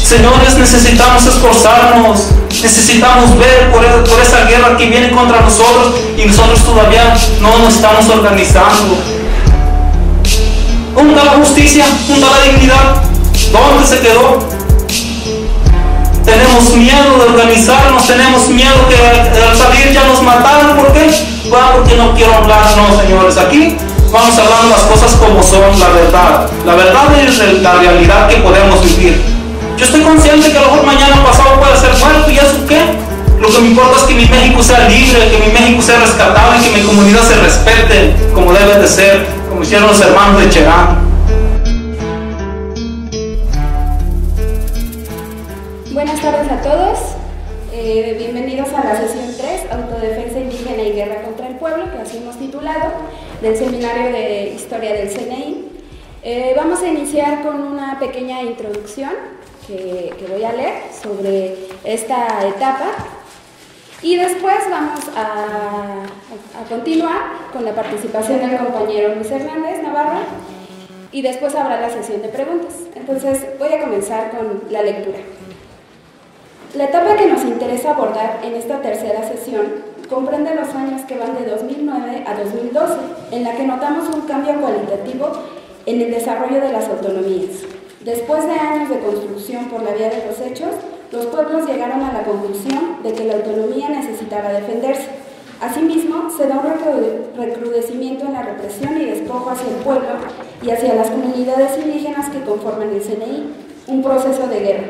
Señores, necesitamos esforzarnos, necesitamos ver por esa guerra que viene contra nosotros y nosotros todavía no nos estamos organizando. ¿Dónde está la justicia? ¿Dónde está la dignidad? ¿Dónde se quedó? Tenemos miedo de organizarnos, tenemos miedo que al salir ya nos mataron. ¿Por qué? Bueno, porque no quiero hablar, no, señores. Aquí vamos hablando las cosas como son, la verdad. La verdad es la realidad que podemos vivir. Yo estoy consciente que a lo mejor mañana pasado puede ser muerto, ¿y eso qué? Lo que me importa es que mi México sea libre, que mi México sea rescatado y que mi comunidad se respete como debe de ser, como hicieron los hermanos de Cherán. Buenas tardes a todos, bienvenidos a la sesión 3, Autodefensa Indígena y Guerra contra el Pueblo, que así hemos titulado, del Seminario de Historia del CNI. Vamos a iniciar con una pequeña introducción que voy a leer sobre esta etapa y después vamos a continuar con la participación del compañero Luis Hernández Navarro y después habrá la sesión de preguntas. Entonces voy a comenzar con la lectura. La etapa que nos interesa abordar en esta tercera sesión comprende los años que van de 2009 a 2012, en la que notamos un cambio cualitativo en el desarrollo de las autonomías. Después de años de construcción por la vía de los hechos, los pueblos llegaron a la conclusión de que la autonomía necesitaba defenderse. Asimismo, se da un recrudecimiento en la represión y despojo hacia el pueblo y hacia las comunidades indígenas que conforman el CNI, un proceso de guerra.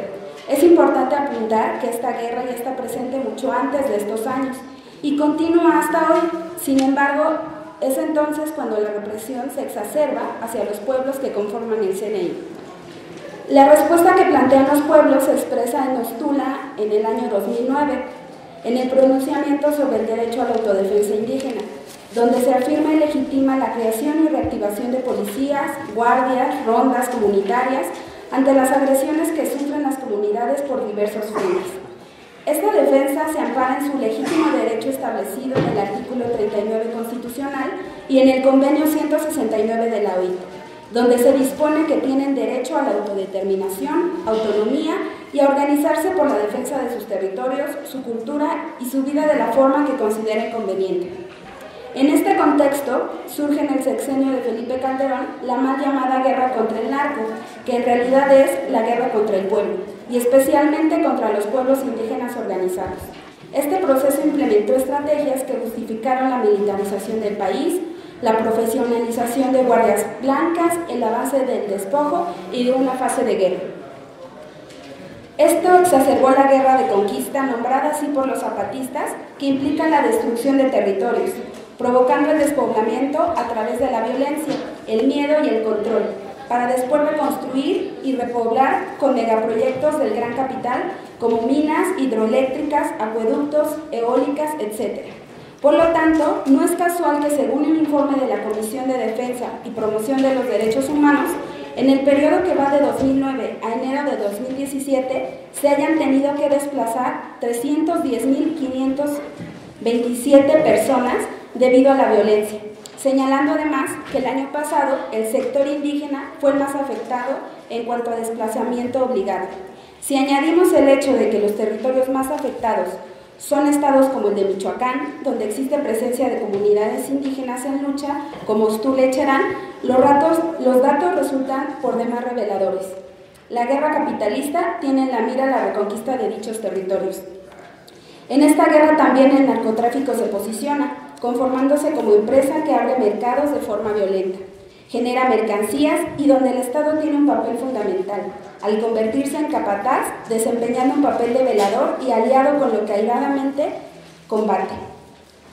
Es importante apuntar que esta guerra ya está presente mucho antes de estos años y continúa hasta hoy. Sin embargo, es entonces cuando la represión se exacerba hacia los pueblos que conforman el CNI. La respuesta que plantean los pueblos se expresa en Ostula en el año 2009, en el pronunciamiento sobre el derecho a la autodefensa indígena, donde se afirma y legitima la creación y reactivación de policías, guardias, rondas comunitarias ante las agresiones que sufren las comunidades por diversos fines. Esta defensa se ampara en su legítimo derecho establecido en el artículo 39 constitucional y en el convenio 169 de la OIT, donde se dispone que tienen derecho a la autodeterminación, autonomía y a organizarse por la defensa de sus territorios, su cultura y su vida de la forma que consideren conveniente. En este contexto, surge en el sexenio de Felipe Calderón la mal llamada guerra contra el narco, que en realidad es la guerra contra el pueblo, y especialmente contra los pueblos indígenas organizados. Este proceso implementó estrategias que justificaron la militarización del país, la profesionalización de guardias blancas, el avance del despojo y de una fase de guerra. Esto exacerbó la guerra de conquista, nombrada así por los zapatistas, que implica la destrucción de territorios, provocando el despoblamiento a través de la violencia, el miedo y el control, para después reconstruir y repoblar con megaproyectos del gran capital como minas, hidroeléctricas, acueductos, eólicas, etc. Por lo tanto, no es casual que según un informe de la Comisión de Defensa y Promoción de los Derechos Humanos, en el periodo que va de 2009 a enero de 2017, se hayan tenido que desplazar 310.527 personas debido a la violencia, señalando además que el año pasado el sector indígena fue el más afectado en cuanto a desplazamiento obligado. Si añadimos el hecho de que los territorios más afectados son estados como el de Michoacán, donde existe presencia de comunidades indígenas en lucha, como Ostula y Cherán, los datos resultan por demás reveladores. La guerra capitalista tiene en la mira la reconquista de dichos territorios. En esta guerra también el narcotráfico se posiciona, conformándose como empresa que abre mercados de forma violenta, genera mercancías y donde el Estado tiene un papel fundamental, al convertirse en capataz, desempeñando un papel de velador y aliado con lo que airadamente combate.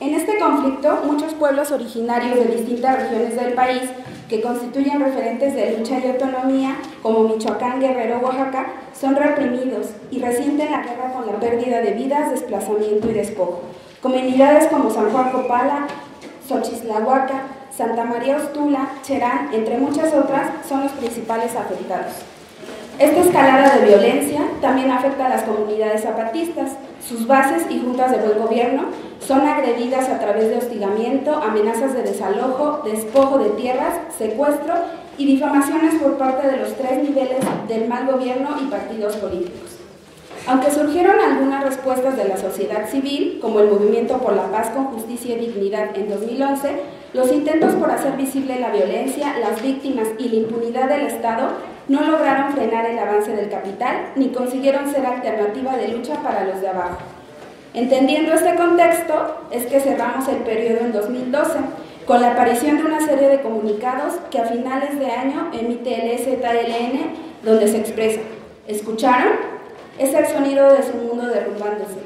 En este conflicto, muchos pueblos originarios de distintas regiones del país, que constituyen referentes de lucha y autonomía, como Michoacán, Guerrero, Oaxaca, son reprimidos y resienten la guerra con la pérdida de vidas, desplazamiento y despojo. Comunidades como San Juan Copala, Xochislahuaca, Santa María Ostula, Cherán, entre muchas otras, son los principales afectados. Esta escalada de violencia también afecta a las comunidades zapatistas. Sus bases y juntas de buen gobierno son agredidas a través de hostigamiento, amenazas de desalojo, despojo de tierras, secuestro y difamaciones por parte de los 3 niveles del mal gobierno y partidos políticos. Aunque surgieron algunas respuestas de la sociedad civil, como el Movimiento por la Paz con Justicia y Dignidad en 2011, los intentos por hacer visible la violencia, las víctimas y la impunidad del Estado no lograron frenar el avance del capital ni consiguieron ser alternativa de lucha para los de abajo. Entendiendo este contexto, es que cerramos el periodo en 2012, con la aparición de una serie de comunicados que a finales de año emite el EZLN, donde se expresa: ¿escucharon? Es el sonido de su mundo derrumbándose,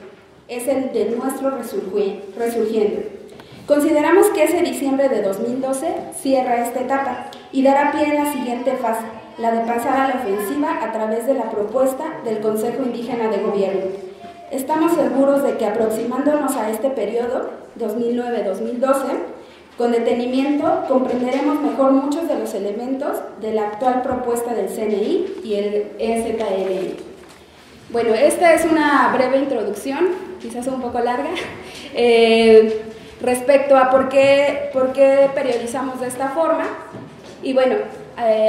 es el de nuestro resurgiendo. Consideramos que ese diciembre de 2012 cierra esta etapa y dará pie en la siguiente fase, la de pasar a la ofensiva a través de la propuesta del Consejo Indígena de Gobierno. Estamos seguros de que aproximándonos a este periodo, 2009-2012, con detenimiento comprenderemos mejor muchos de los elementos de la actual propuesta del CNI y el EZLN. Bueno, esta es una breve introducción, quizás un poco larga, respecto a por qué periodizamos de esta forma. Y bueno,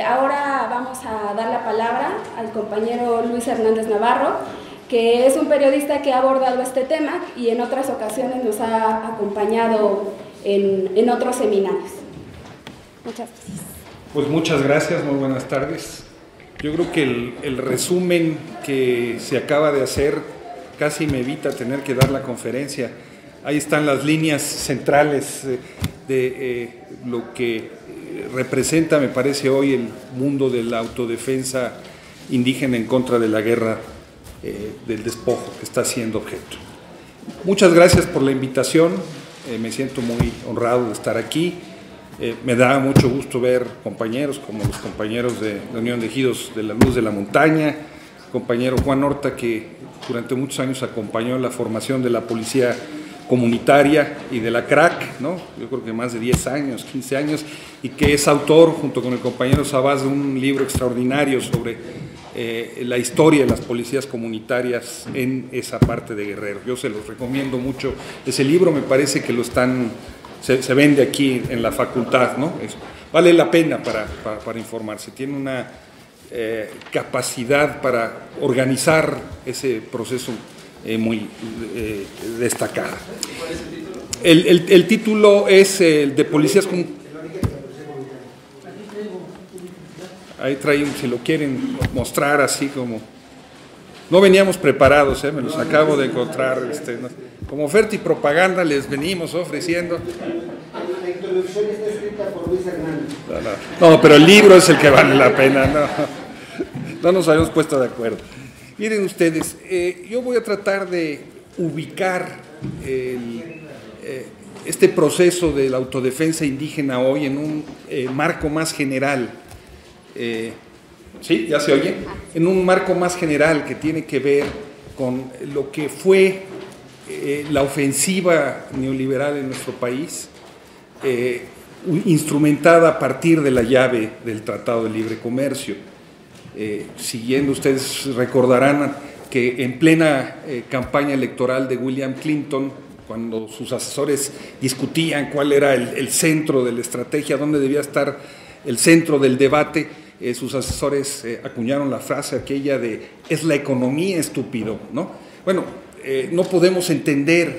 ahora vamos a dar la palabra al compañero Luis Hernández Navarro, que es un periodista que ha abordado este tema y en otras ocasiones nos ha acompañado en otros seminarios. Muchas gracias. Pues muchas gracias, muy buenas tardes. Yo creo que el resumen que se acaba de hacer casi me evita tener que dar la conferencia. Ahí están las líneas centrales de lo que representa, me parece, hoy el mundo de la autodefensa indígena en contra de la guerra del despojo que está siendo objeto. Muchas gracias por la invitación, me siento muy honrado de estar aquí. Me da mucho gusto ver compañeros como los compañeros de la Unión de Ejidos de la Luz de la Montaña, compañero Juan Horta, que durante muchos años acompañó la formación de la policía comunitaria y de la CRAC, ¿no? Yo creo que más de 10 años, 15 años, y que es autor, junto con el compañero Sabás, de un libro extraordinario sobre la historia de las policías comunitarias en esa parte de Guerrero. Yo se los recomiendo mucho. Ese libro me parece que lo están... Se vende aquí en la facultad, ¿no? Vale la pena para informarse. Tiene una capacidad para organizar ese proceso muy destacada. El título es el de Policías Comunitarias. Ahí traen, si lo quieren mostrar así como... No veníamos preparados, me los acabo de encontrar. Como oferta y propaganda les venimos ofreciendo. La introducción está escrita por Luis Hernández. No, pero el libro es el que vale la pena. No nos habíamos puesto de acuerdo. Miren ustedes, yo voy a tratar de ubicar este proceso de la autodefensa indígena hoy en un marco más general. ¿Sí? ¿Ya se oye? En un marco más general que tiene que ver con lo que fue la ofensiva neoliberal en nuestro país, instrumentada a partir de la llave del Tratado de Libre Comercio. Siguiendo, ustedes recordarán que en plena campaña electoral de William Clinton, cuando sus asesores discutían cuál era el centro de la estrategia, dónde debía estar el centro del debate, sus asesores acuñaron la frase aquella de «es la economía, estúpido», ¿no? Bueno, no podemos entender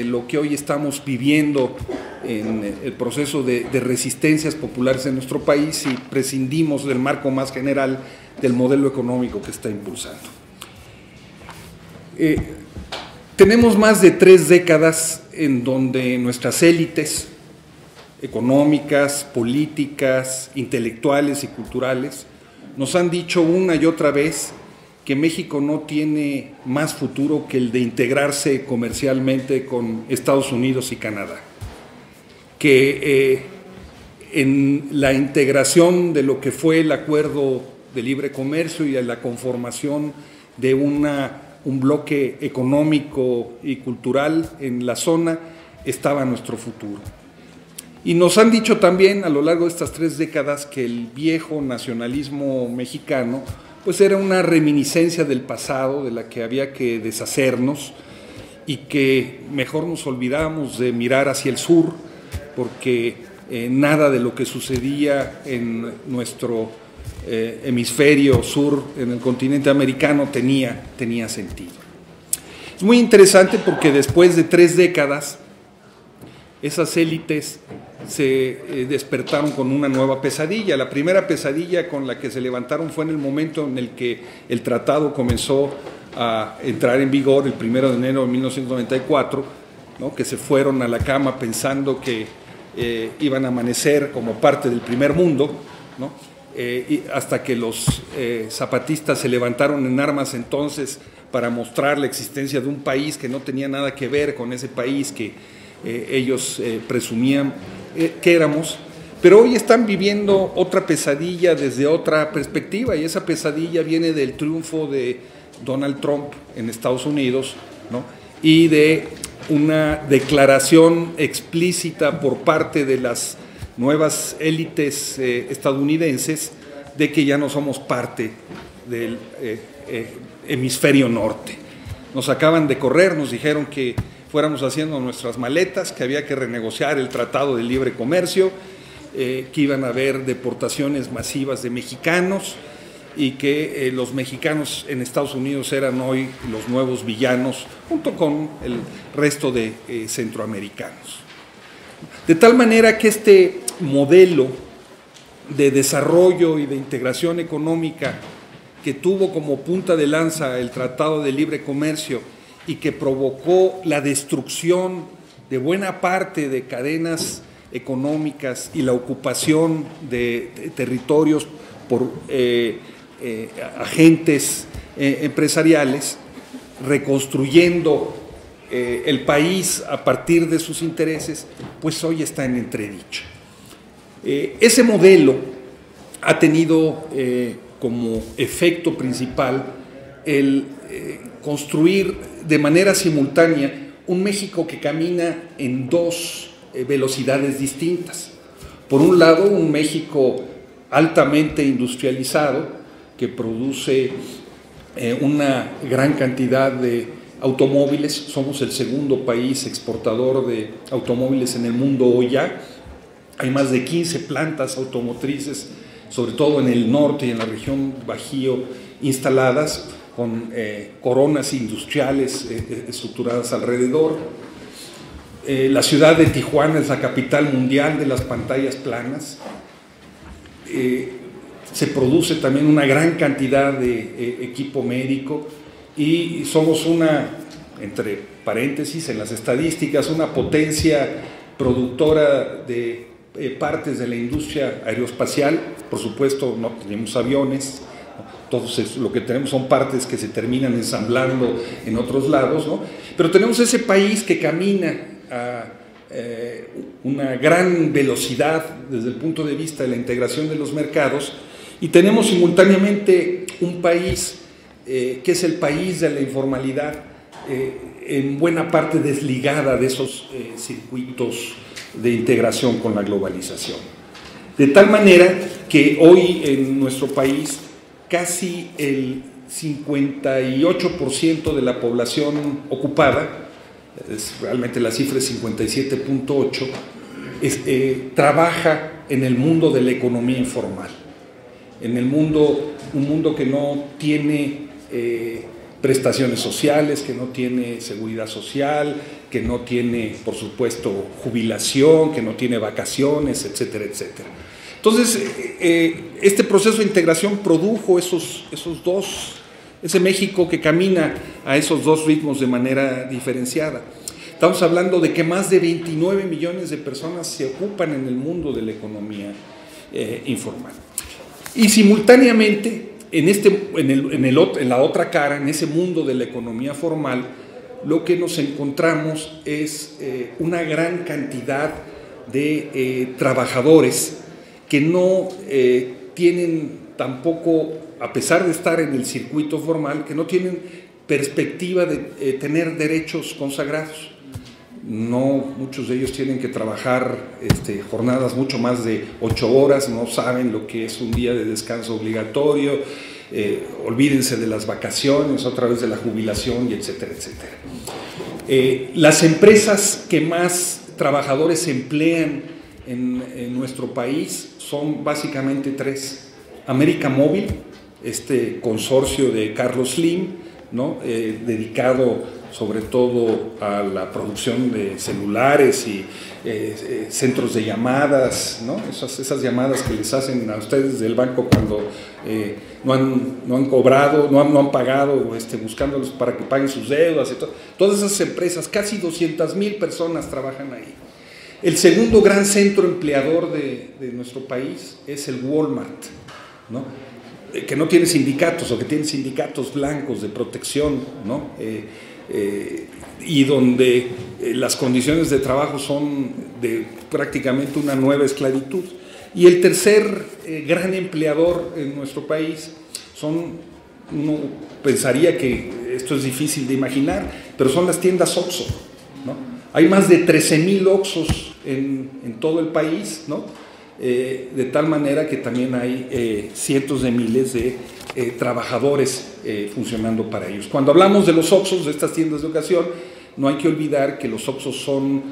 lo que hoy estamos viviendo en el proceso de resistencias populares en nuestro país si prescindimos del marco más general del modelo económico que está impulsando. Tenemos más de 3 décadas en donde nuestras élites económicas, políticas, intelectuales y culturales nos han dicho una y otra vez que México no tiene más futuro que el de integrarse comercialmente con Estados Unidos y Canadá, que en la integración de lo que fue el acuerdo de libre comercio y la conformación de un bloque económico y cultural en la zona estaba nuestro futuro. Y nos han dicho también a lo largo de estas 3 décadas que el viejo nacionalismo mexicano pues era una reminiscencia del pasado de la que había que deshacernos y que mejor nos olvidábamos de mirar hacia el sur, porque nada de lo que sucedía en nuestro hemisferio sur, en el continente americano, tenía sentido. Es muy interesante porque después de 3 décadas, esas élites se despertaron con una nueva pesadilla. La primera pesadilla con la que se levantaron fue en el momento en el que el tratado comenzó a entrar en vigor, el 1 de enero de 1994, ¿no? Que se fueron a la cama pensando que iban a amanecer como parte del primer mundo, ¿no? Y hasta que los zapatistas se levantaron en armas entonces para mostrar la existencia de un país que no tenía nada que ver con ese país que ellos presumían que éramos, pero hoy están viviendo otra pesadilla desde otra perspectiva, y esa pesadilla viene del triunfo de Donald Trump en Estados Unidos, ¿no? Y de una declaración explícita por parte de las nuevas élites estadounidenses de que ya no somos parte del hemisferio norte. Nos acaban de correr, nos dijeron que fuéramos haciendo nuestras maletas, que había que renegociar el Tratado de Libre Comercio, que iban a haber deportaciones masivas de mexicanos y que los mexicanos en Estados Unidos eran hoy los nuevos villanos, junto con el resto de centroamericanos. De tal manera que este modelo de desarrollo y de integración económica que tuvo como punta de lanza el Tratado de Libre Comercio y que provocó la destrucción de buena parte de cadenas económicas y la ocupación de territorios por agentes empresariales, reconstruyendo el país a partir de sus intereses, pues hoy está en entredicho. Ese modelo ha tenido como efecto principal el construir de manera simultánea un México que camina en 2 velocidades distintas. Por un lado, un México altamente industrializado que produce una gran cantidad de automóviles. Somos el segundo país exportador de automóviles en el mundo hoy ya. Hay más de 15 plantas automotrices, sobre todo en el norte y en la región Bajío, instaladas con coronas industriales estructuradas alrededor. La ciudad de Tijuana es la capital mundial de las pantallas planas. Se produce también una gran cantidad de equipo médico y somos una, entre paréntesis en las estadísticas, una potencia productora de partes de la industria aeroespacial. Por supuesto, no tenemos aviones, entonces lo que tenemos son partes que se terminan ensamblando en otros lados, ¿no? Pero tenemos ese país que camina a una gran velocidad desde el punto de vista de la integración de los mercados, y tenemos simultáneamente un país que es el país de la informalidad, en buena parte desligada de esos circuitos de integración con la globalización. De tal manera que hoy en nuestro país casi el 58% de la población ocupada, realmente la cifra es 57.8, trabaja en el mundo de la economía informal, en el mundo, un mundo que no tiene prestaciones sociales, que no tiene seguridad social, que no tiene, por supuesto, jubilación, que no tiene vacaciones, etcétera, etcétera. Entonces, este proceso de integración produjo ese México que camina a esos 2 ritmos de manera diferenciada. Estamos hablando de que más de 29 millones de personas se ocupan en el mundo de la economía informal. Y simultáneamente, en la otra cara, en ese mundo de la economía formal, lo que nos encontramos es una gran cantidad de trabajadores que no tienen tampoco, a pesar de estar en el circuito formal, que no tienen perspectiva de tener derechos consagrados. No, muchos de ellos tienen que trabajar jornadas mucho más de 8 horas, no saben lo que es un día de descanso obligatorio, olvídense de las vacaciones, otra vez de la jubilación, y etcétera, etcétera. Las empresas que más trabajadores emplean en nuestro país son básicamente tres. América Móvil, este consorcio de Carlos Slim, ¿no? Dedicado sobre todo a la producción de celulares y centros de llamadas, ¿no? Esas llamadas que les hacen a ustedes del banco cuando no han cobrado, no han pagado, buscándolos para que paguen sus deudas y todo. Todas esas empresas, casi 200,000 personas trabajan ahí. El segundo gran centro empleador de nuestro país es el Walmart, ¿no? Que no tiene sindicatos, o que tiene sindicatos blancos de protección, ¿no? Y donde las condiciones de trabajo son de prácticamente una nueva esclavitud. Y el tercer gran empleador en nuestro país uno pensaría que esto es difícil de imaginar, pero son las tiendas OXXO, ¿no? Hay más de 13,000 OXXOs en todo el país, ¿no? De tal manera que también hay cientos de miles de trabajadores funcionando para ellos. Cuando hablamos de los OXXOs, de estas tiendas de ocasión, no hay que olvidar que los OXXOs son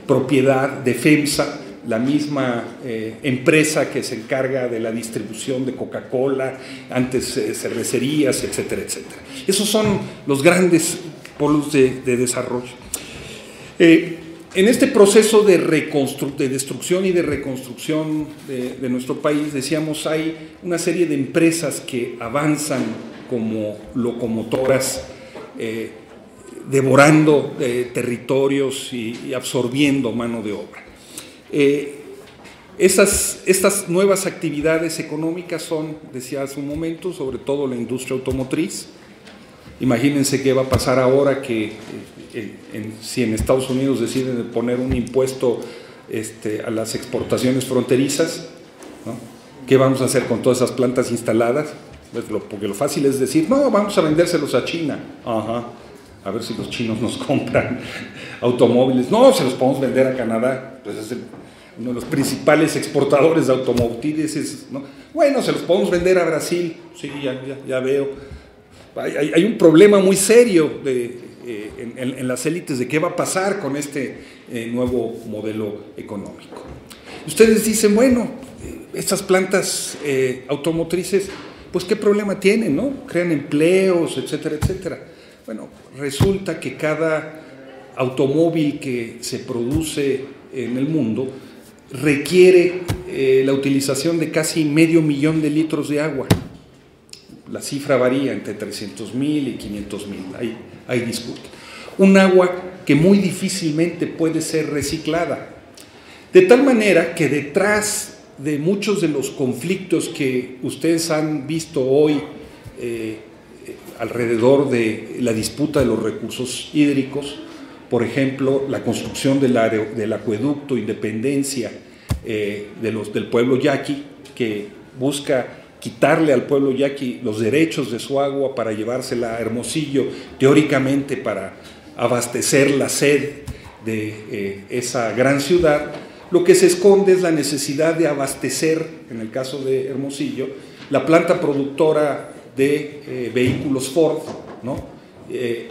propiedad de FEMSA, la misma empresa que se encarga de la distribución de Coca-Cola, antes cervecerías, etcétera, etcétera. Esos son los grandes polos de desarrollo. En este proceso de destrucción y de reconstrucción de nuestro país, decíamos, hay una serie de empresas que avanzan como locomotoras, devorando territorios y absorbiendo mano de obra. Estas nuevas actividades económicas son, decía hace un momento, sobre todo la industria automotriz. Imagínense qué va a pasar ahora que si en Estados Unidos deciden poner un impuesto a las exportaciones fronterizas, ¿no? ¿Qué vamos a hacer con todas esas plantas instaladas? Pues porque lo fácil es decir, no, vamos a vendérselos a China. Ajá, a ver si los chinos nos compran automóviles. No, se los podemos vender a Canadá, pues es uno de los principales exportadores de automóviles, ¿no? Bueno, se los podemos vender a Brasil. Sí, ya veo. Hay un problema muy serio en las élites de qué va a pasar con este nuevo modelo económico. Ustedes dicen, bueno, estas plantas automotrices, pues qué problema tienen, ¿no? Crean empleos, etcétera, etcétera. Bueno, resulta que cada automóvil que se produce en el mundo requiere la utilización de casi 500,000 litros de agua. La cifra varía entre 300,000 y 500,000, ahí discuten. Un agua que muy difícilmente puede ser reciclada. De tal manera que detrás de muchos de los conflictos que ustedes han visto hoy alrededor de la disputa de los recursos hídricos, por ejemplo, la construcción del acueducto Independencia del pueblo yaqui, que busca quitarle al pueblo yaqui los derechos de su agua para llevársela a Hermosillo, teóricamente para abastecer la sed de esa gran ciudad. Lo que se esconde es la necesidad de abastecer, en el caso de Hermosillo, la planta productora de vehículos Ford, ¿no?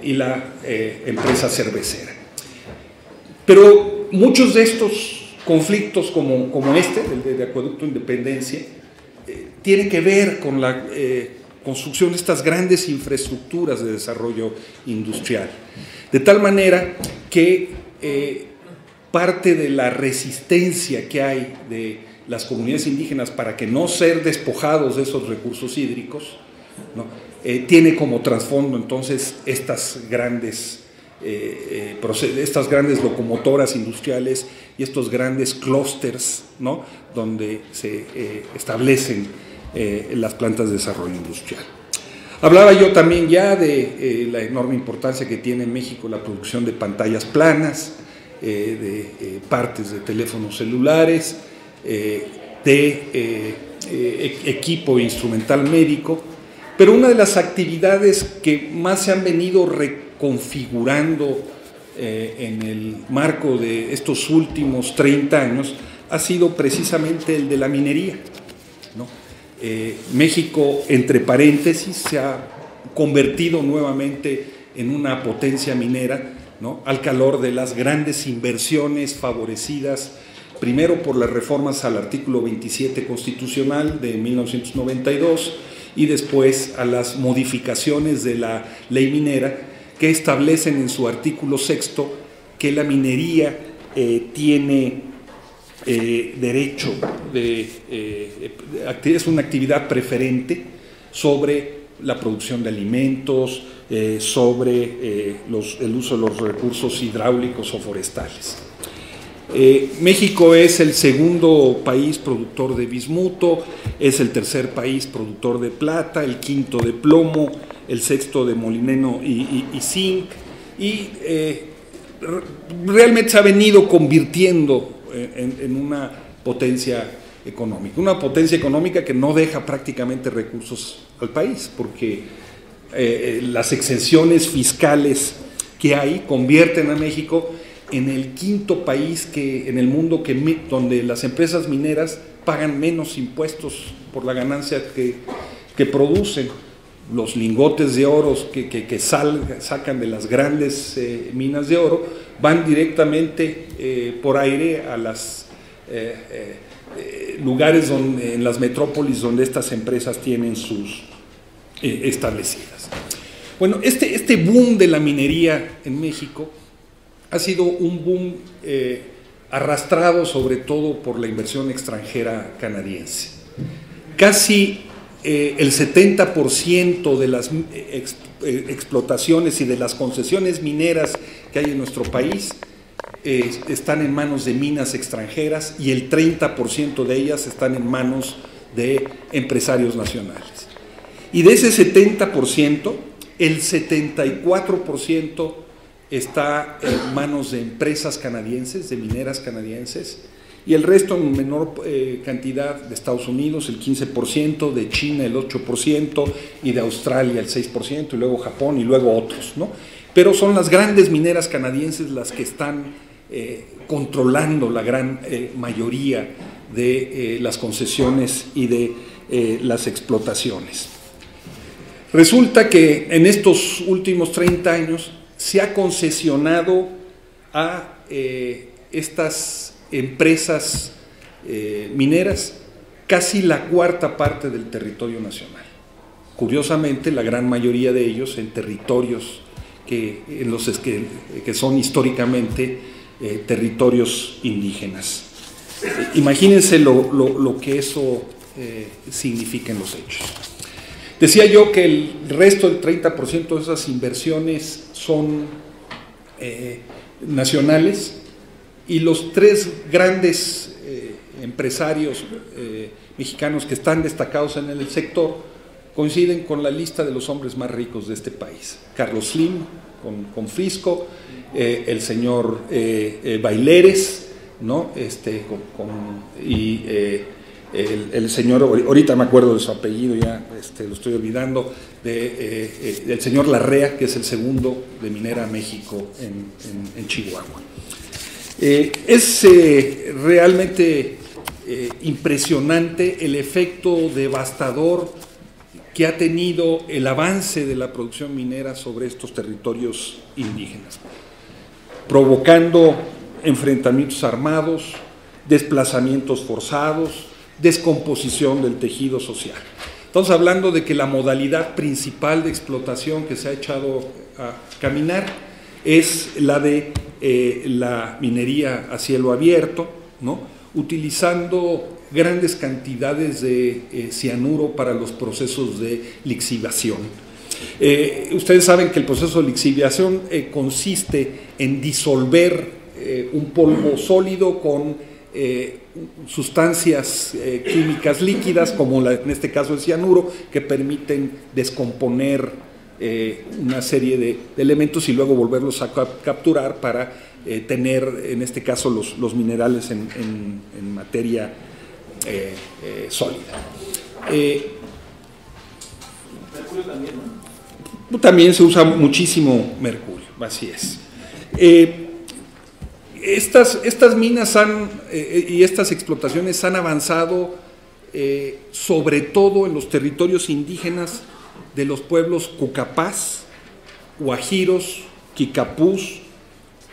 Y la empresa cervecera. Pero muchos de estos conflictos, como el de Acueducto Independencia, tiene que ver con la construcción de estas grandes infraestructuras de desarrollo industrial. De tal manera que parte de la resistencia que hay de las comunidades indígenas para que no ser despojados de esos recursos hídricos, ¿no? Tiene como trasfondo entonces estas grandes locomotoras industriales y estos grandes clústeres, ¿no? Donde se establecen las plantas de desarrollo industrial. Hablaba yo también ya de la enorme importancia que tiene en México la producción de pantallas planas, de partes de teléfonos celulares, de equipo instrumental médico, pero una de las actividades que más se han venido reconfigurando en el marco de estos últimos 30 años ha sido precisamente el de la minería, ¿no? México, entre paréntesis, se ha convertido nuevamente en una potencia minera, ¿no?, al calor de las grandes inversiones favorecidas primero por las reformas al artículo 27 constitucional de 1992 y después a las modificaciones de la ley minera que establecen en su artículo 6 que la minería tiene derecho es una actividad preferente sobre la producción de alimentos, sobre el uso de los recursos hidráulicos o forestales. México es el segundo país productor de bismuto, es el tercer país productor de plata, el quinto de plomo, el sexto de molibdeno y zinc, y realmente se ha venido convirtiendo en una potencia económica que no deja prácticamente recursos al país, porque las exenciones fiscales que hay convierten a México en el quinto país en el mundo donde las empresas mineras pagan menos impuestos por la ganancia que producen. Los lingotes de oro que sacan de las grandes minas de oro van directamente por aire a los lugares en las metrópolis donde estas empresas tienen sus establecidas. Bueno, este boom de la minería en México ha sido un boom arrastrado sobre todo por la inversión extranjera canadiense. Casi el 70% de las explotaciones y de las concesiones mineras que hay en nuestro país están en manos de minas extranjeras y el 30% de ellas están en manos de empresarios nacionales. Y de ese 70%, el 74% está en manos de empresas canadienses, de mineras canadienses, y el resto en menor cantidad de Estados Unidos, el 15%, de China el 8% y de Australia el 6%, y luego Japón y luego otros, ¿no? Pero son las grandes mineras canadienses las que están controlando la gran mayoría de las concesiones y de las explotaciones. Resulta que en estos últimos 30 años se ha concesionado a estas empresas mineras casi la cuarta parte del territorio nacional. Curiosamente, la gran mayoría de ellos en territorios que son históricamente territorios indígenas. Imagínense lo que eso significa en los hechos. Decía yo que el resto del 30% de esas inversiones son nacionales, y los tres grandes empresarios mexicanos que están destacados en el sector coinciden con la lista de los hombres más ricos de este país. Carlos Slim con Frisco, el señor Baileres, ¿no? Y el señor, ahorita me acuerdo de su apellido, ya lo estoy olvidando, del señor Larrea, que es el segundo de Minera México en Chihuahua. Es realmente impresionante el efecto devastador que ha tenido el avance de la producción minera sobre estos territorios indígenas, provocando enfrentamientos armados, desplazamientos forzados, descomposición del tejido social. Estamos hablando de que la modalidad principal de explotación que se ha echado a caminar es la de la minería a cielo abierto, ¿no?, utilizando grandes cantidades de cianuro para los procesos de lixiviación. Ustedes saben que el proceso de lixiviación consiste en disolver un polvo sólido con sustancias químicas líquidas, como en este caso el cianuro, que permiten descomponer una serie de elementos y luego volverlos a capturar para tener, en este caso, los minerales en materia sólida. Mercurio también, ¿no? También se usa muchísimo mercurio, así es. Estas minas y estas explotaciones han avanzado sobre todo en los territorios indígenas de los pueblos Cucapás, Guajiros, Quicapús,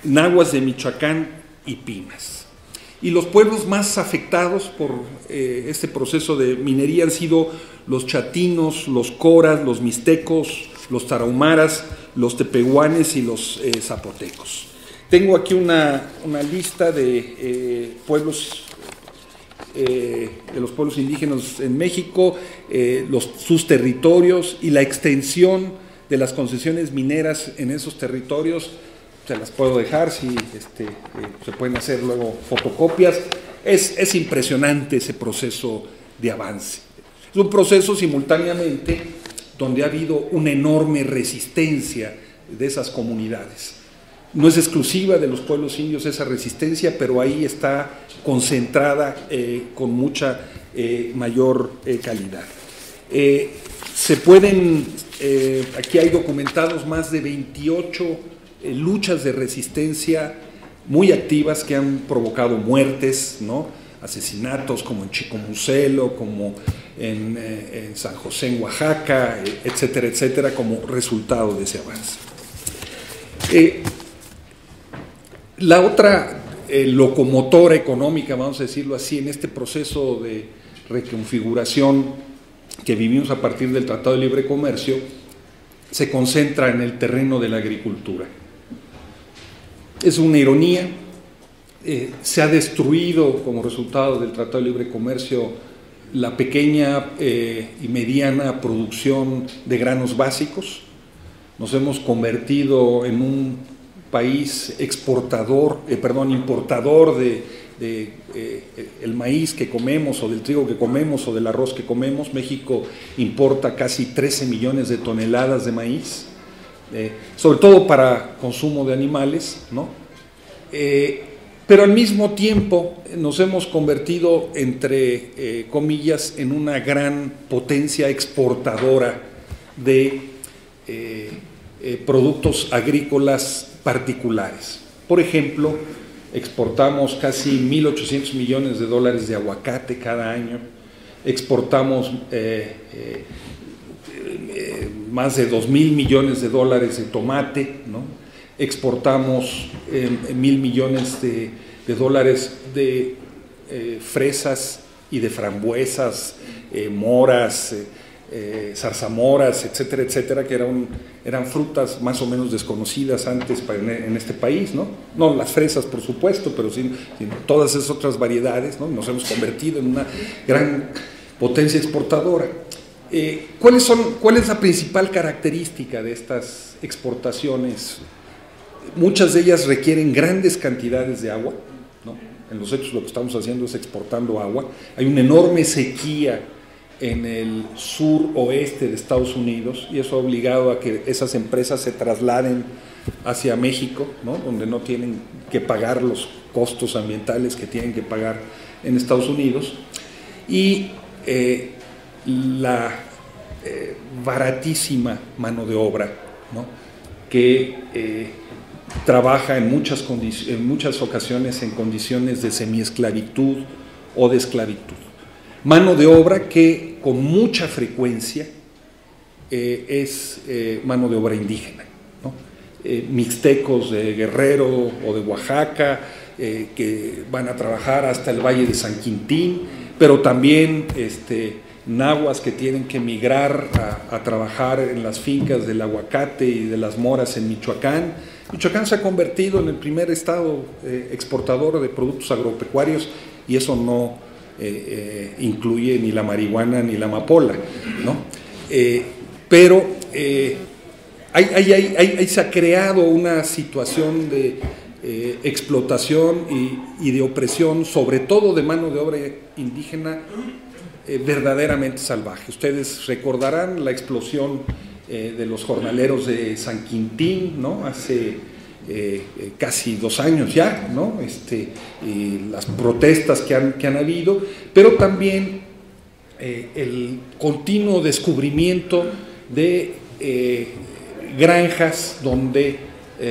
Nahuas de Michoacán y Pimas. Y los pueblos más afectados por este proceso de minería han sido los chatinos, los coras, los mixtecos, los tarahumaras, los tepehuanes y los zapotecos. Tengo aquí una lista de pueblos, de los pueblos indígenas en México, sus territorios y la extensión de las concesiones mineras en esos territorios. Se las puedo dejar, si se pueden hacer luego fotocopias. Es impresionante ese proceso de avance. Es un proceso simultáneamente donde ha habido una enorme resistencia de esas comunidades. No es exclusiva de los pueblos indios esa resistencia, pero ahí está concentrada con mucha mayor calidad. Se pueden, aquí hay documentados más de 28 luchas de resistencia muy activas que han provocado muertes, ¿no? Asesinatos como en Chicomucelo, como en San José en Oaxaca, etcétera, etcétera, como resultado de ese avance. La otra locomotora económica, vamos a decirlo así, en este proceso de reconfiguración que vivimos a partir del Tratado de Libre Comercio, se concentra en el terreno de la agricultura. Es una ironía, se ha destruido como resultado del Tratado de Libre Comercio la pequeña y mediana producción de granos básicos. Nos hemos convertido en un país importador de el maíz que comemos, o del trigo que comemos, o del arroz que comemos. México importa casi 13 millones de toneladas de maíz, sobre todo para consumo de animales, ¿no? Pero al mismo tiempo nos hemos convertido, entre comillas, en una gran potencia exportadora de productos agrícolas particulares. Por ejemplo, exportamos casi 1.800 millones de dólares de aguacate cada año, exportamos más de 2.000 millones de dólares de tomate, ¿no? Exportamos 1.000 millones de dólares de fresas y de frambuesas, moras, zarzamoras, etcétera, etcétera, que eran frutas más o menos desconocidas antes en este país, ¿no? No las fresas, por supuesto, pero sí todas esas otras variedades, ¿no? Nos hemos convertido en una gran potencia exportadora. ¿Cuál es la principal característica de estas exportaciones? Muchas de ellas requieren grandes cantidades de agua, ¿no? En los hechos lo que estamos haciendo es exportando agua. Hay una enorme sequía en el suroeste de Estados Unidos, y eso ha obligado a que esas empresas se trasladen hacia México, ¿no? Donde no tienen que pagar los costos ambientales que tienen que pagar en Estados Unidos, y la baratísima mano de obra, ¿no? Que trabaja en muchas ocasiones en condiciones de semiesclavitud o de esclavitud. Mano de obra que con mucha frecuencia es mano de obra indígena, ¿no? Mixtecos de Guerrero o de Oaxaca, que van a trabajar hasta el Valle de San Quintín, pero también nahuas que tienen que migrar a trabajar en las fincas del aguacate y de las moras en Michoacán. Michoacán se ha convertido en el primer estado exportador de productos agropecuarios, y eso no incluye ni la marihuana ni la amapola, ¿no? Pero ahí se ha creado una situación de explotación y de opresión, sobre todo de mano de obra indígena, verdaderamente salvaje. Ustedes recordarán la explosión de los jornaleros de San Quintín, ¿no? Hace casi 2 años ya, ¿no? Y las protestas que han habido, pero también el continuo descubrimiento de granjas donde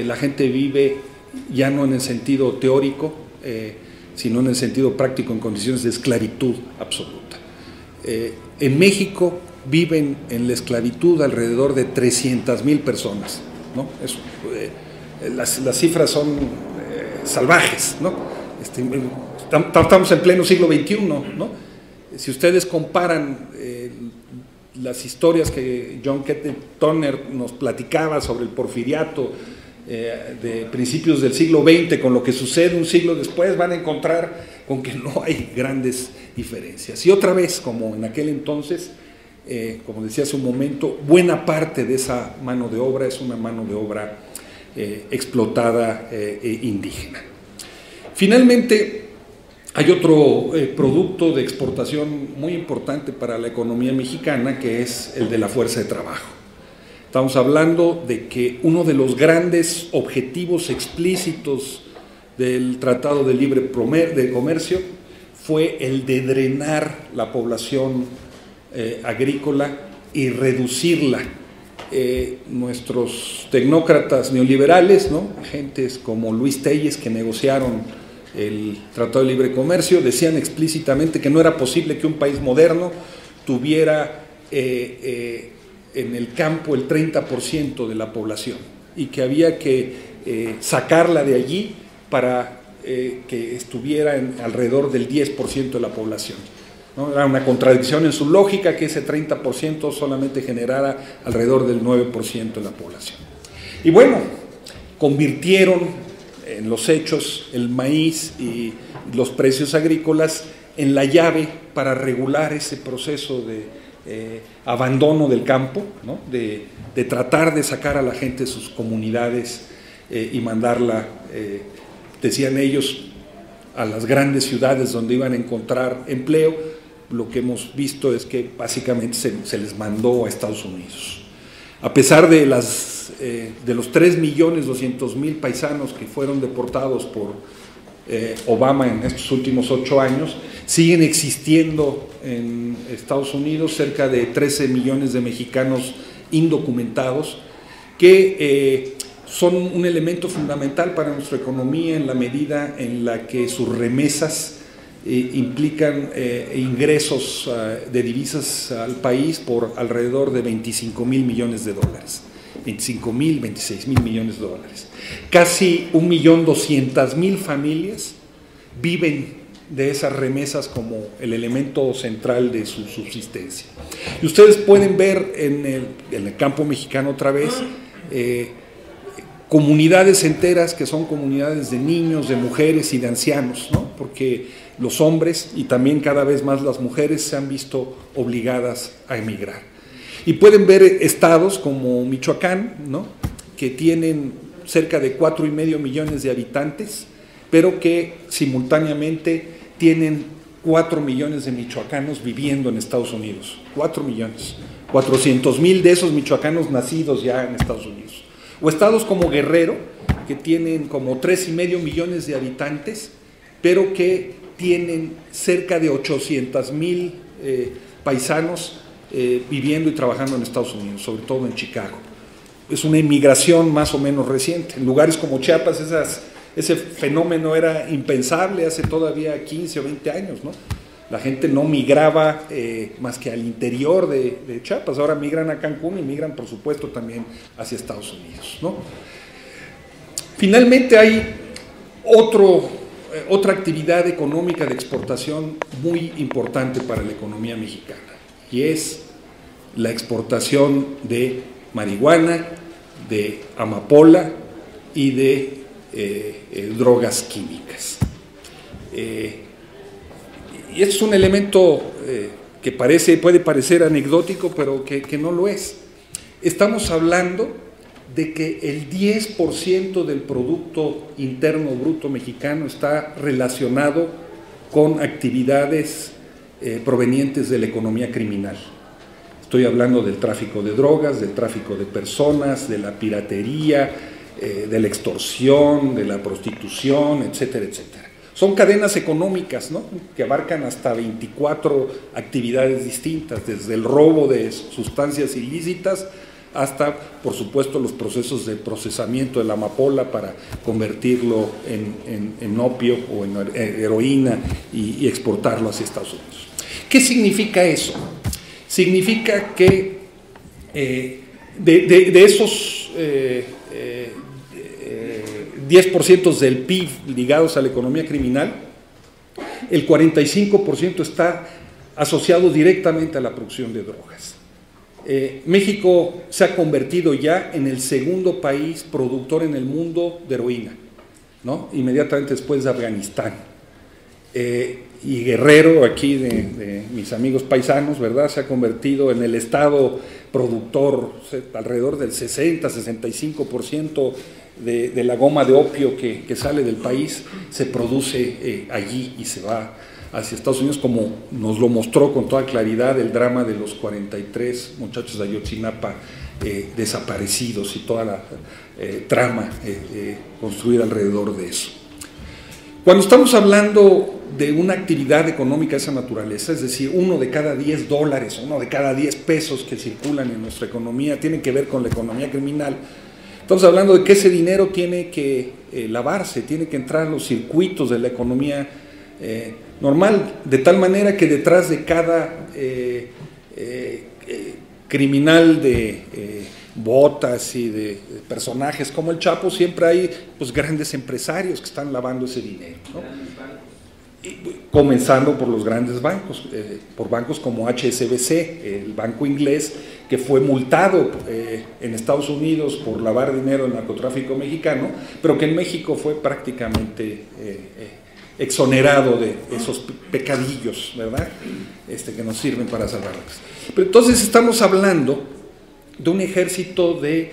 la gente vive ya no en el sentido teórico, sino en el sentido práctico, en condiciones de esclavitud absoluta. en México viven en la esclavitud alrededor de 300,000 personas, ¿no? Las cifras son salvajes, ¿no? Estamos en pleno siglo XXI, ¿no? Si ustedes comparan las historias que John Kenneth Turner nos platicaba sobre el porfiriato de principios del siglo XX con lo que sucede un siglo después, van a encontrar con que no hay grandes diferencias. Y otra vez, como en aquel entonces, como decía hace un momento, buena parte de esa mano de obra es una mano de obra explotada indígena. Finalmente, hay otro producto de exportación muy importante para la economía mexicana, que es el de la fuerza de trabajo. Estamos hablando de que uno de los grandes objetivos explícitos del Tratado de Libre Comercio fue el de drenar la población agrícola y reducirla. Nuestros tecnócratas neoliberales, ¿no?, gentes como Luis Telles, que negociaron el Tratado de Libre Comercio, decían explícitamente que no era posible que un país moderno tuviera en el campo el 30% de la población y que había que sacarla de allí para que estuviera alrededor del 10% de la población, ¿no? Era una contradicción en su lógica que ese 30% solamente generara alrededor del 9% de la población. Y bueno, convirtieron en los hechos el maíz y los precios agrícolas en la llave para regular ese proceso de abandono del campo, ¿no?, de tratar de sacar a la gente de sus comunidades y mandarla, decían ellos, a las grandes ciudades donde iban a encontrar empleo. Lo que hemos visto es que básicamente se les mandó a Estados Unidos. A pesar de los 3.200.000 paisanos que fueron deportados por Obama en estos últimos 8 años, siguen existiendo en Estados Unidos cerca de 13 millones de mexicanos indocumentados que son un elemento fundamental para nuestra economía en la medida en la que sus remesas implican ingresos de divisas al país por alrededor de 25,000 millones de dólares, 25,000, 26,000 millones de dólares. Casi 1.200.000 familias viven de esas remesas como el elemento central de su subsistencia. Y ustedes pueden ver en el campo mexicano otra vez comunidades enteras que son comunidades de niños, de mujeres y de ancianos, ¿no?, porque los hombres y también cada vez más las mujeres se han visto obligadas a emigrar. Y pueden ver estados como Michoacán, ¿no?, que tienen cerca de 4,5 millones de habitantes, pero que simultáneamente tienen 4 millones de michoacanos viviendo en Estados Unidos. 4 millones. 400,000 de esos michoacanos nacidos ya en Estados Unidos. O estados como Guerrero, que tienen como 3,5 millones de habitantes, pero que tienen cerca de 800,000 paisanos viviendo y trabajando en Estados Unidos, sobre todo en Chicago. Es una inmigración más o menos reciente. En lugares como Chiapas ese fenómeno era impensable hace todavía 15 o 20 años, ¿no? La gente no migraba más que al interior de Chiapas. Ahora migran a Cancún y migran, por supuesto, también hacia Estados Unidos, ¿no? Finalmente hay otra actividad económica de exportación muy importante para la economía mexicana, y es la exportación de marihuana, de amapola y de drogas químicas. Y es un elemento que puede parecer anecdótico, pero que no lo es. Estamos hablando de que el 10% del Producto Interno Bruto mexicano está relacionado con actividades provenientes de la economía criminal. Estoy hablando del tráfico de drogas, del tráfico de personas, de la piratería, de la extorsión, de la prostitución, etcétera, etcétera. Son cadenas económicas, ¿no?, que abarcan hasta 24 actividades distintas, desde el robo de sustancias ilícitas hasta, por supuesto, los procesos de procesamiento de la amapola para convertirlo en opio o en heroína y exportarlo hacia Estados Unidos. ¿Qué significa eso? Significa que de esos 10% del PIB ligados a la economía criminal, el 45% está asociado directamente a la producción de drogas. México se ha convertido ya en el segundo país productor en el mundo de heroína, ¿no? Inmediatamente después de Afganistán. Y Guerrero, aquí de mis amigos paisanos, ¿verdad?, se ha convertido en el estado productor, alrededor del 60-65% de la goma de opio que sale del país se produce allí y se va hacia Estados Unidos, como nos lo mostró con toda claridad el drama de los 43 muchachos de Ayotzinapa desaparecidos y toda la trama construida alrededor de eso. Cuando estamos hablando de una actividad económica de esa naturaleza, es decir, $1 de cada $10, $1 de cada 10 pesos que circulan en nuestra economía tienen que ver con la economía criminal, estamos hablando de que ese dinero tiene que lavarse, tiene que entrar a los circuitos de la economía normal, de tal manera que detrás de cada criminal de botas y de personajes como el Chapo siempre hay pues grandes empresarios que están lavando ese dinero, ¿no? Comenzando por los grandes bancos, por bancos como HSBC, el banco inglés que fue multado en Estados Unidos por lavar dinero en narcotráfico mexicano, pero que en México fue prácticamente exonerado de esos pecadillos, ¿verdad?, que nos sirven para salvarlos. Pero entonces estamos hablando de un ejército de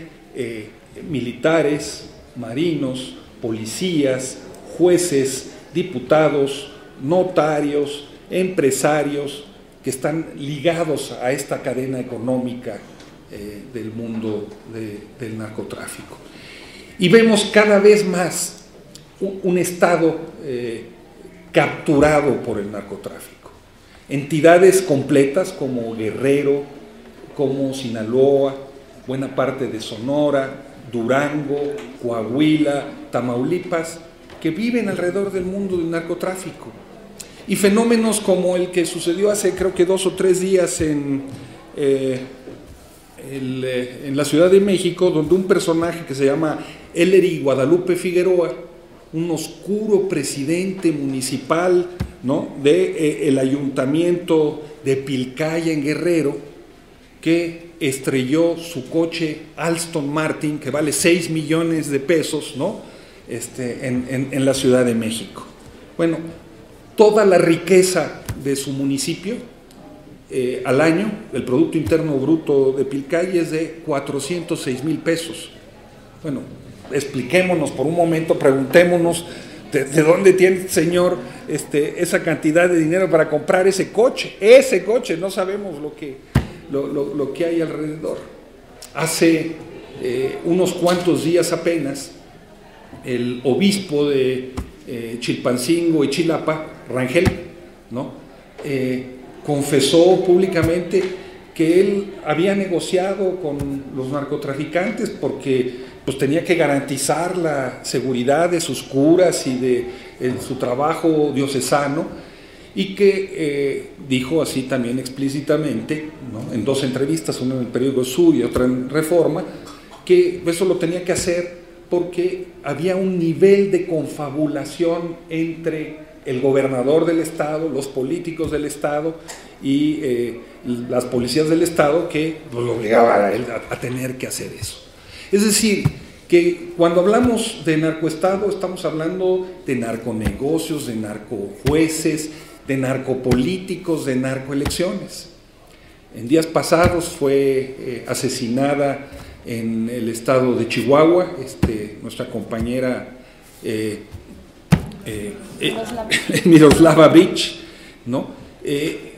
militares, marinos, policías, jueces, diputados, notarios, empresarios que están ligados a esta cadena económica del mundo del narcotráfico. Y vemos cada vez más un Estado capturado por el narcotráfico. Entidades completas como Guerrero, como Sinaloa, buena parte de Sonora, Durango, Coahuila, Tamaulipas, que viven alrededor del mundo del narcotráfico. Y fenómenos como el que sucedió hace creo que 2 o 3 días en la Ciudad de México, donde un personaje que se llama Ellery Guadalupe Figueroa, un oscuro presidente municipal, ¿no?, del ayuntamiento de Pilcaya en Guerrero, que estrelló su coche Alston Martin, que vale 6 millones de pesos, ¿no?, en la Ciudad de México. Bueno, toda la riqueza de su municipio al año, el Producto Interno Bruto de Pilcaya es de 406 mil pesos. Bueno, expliquémonos por un momento, preguntémonos de dónde tiene, señor, esa cantidad de dinero para comprar ese coche. Ese coche, no sabemos lo que hay alrededor. Hace unos cuantos días apenas, el obispo de Chilpancingo y Chilapa, Rangel, ¿no?, confesó públicamente que él había negociado con los narcotraficantes porque pues tenía que garantizar la seguridad de sus curas y de su trabajo diocesano, y que dijo así también explícitamente, ¿no?, en 2 entrevistas, una en el periódico Sur y otra en Reforma, que eso lo tenía que hacer porque había un nivel de confabulación entre el gobernador del estado, los políticos del estado y las policías del estado que lo obligaban a él a tener que hacer eso. Es decir, que cuando hablamos de narcoestado estamos hablando de narconegocios, de narcojueces, de narcopolíticos, de narcoelecciones. En días pasados fue asesinada en el estado de Chihuahua nuestra compañera Miroslava Breach, ¿no?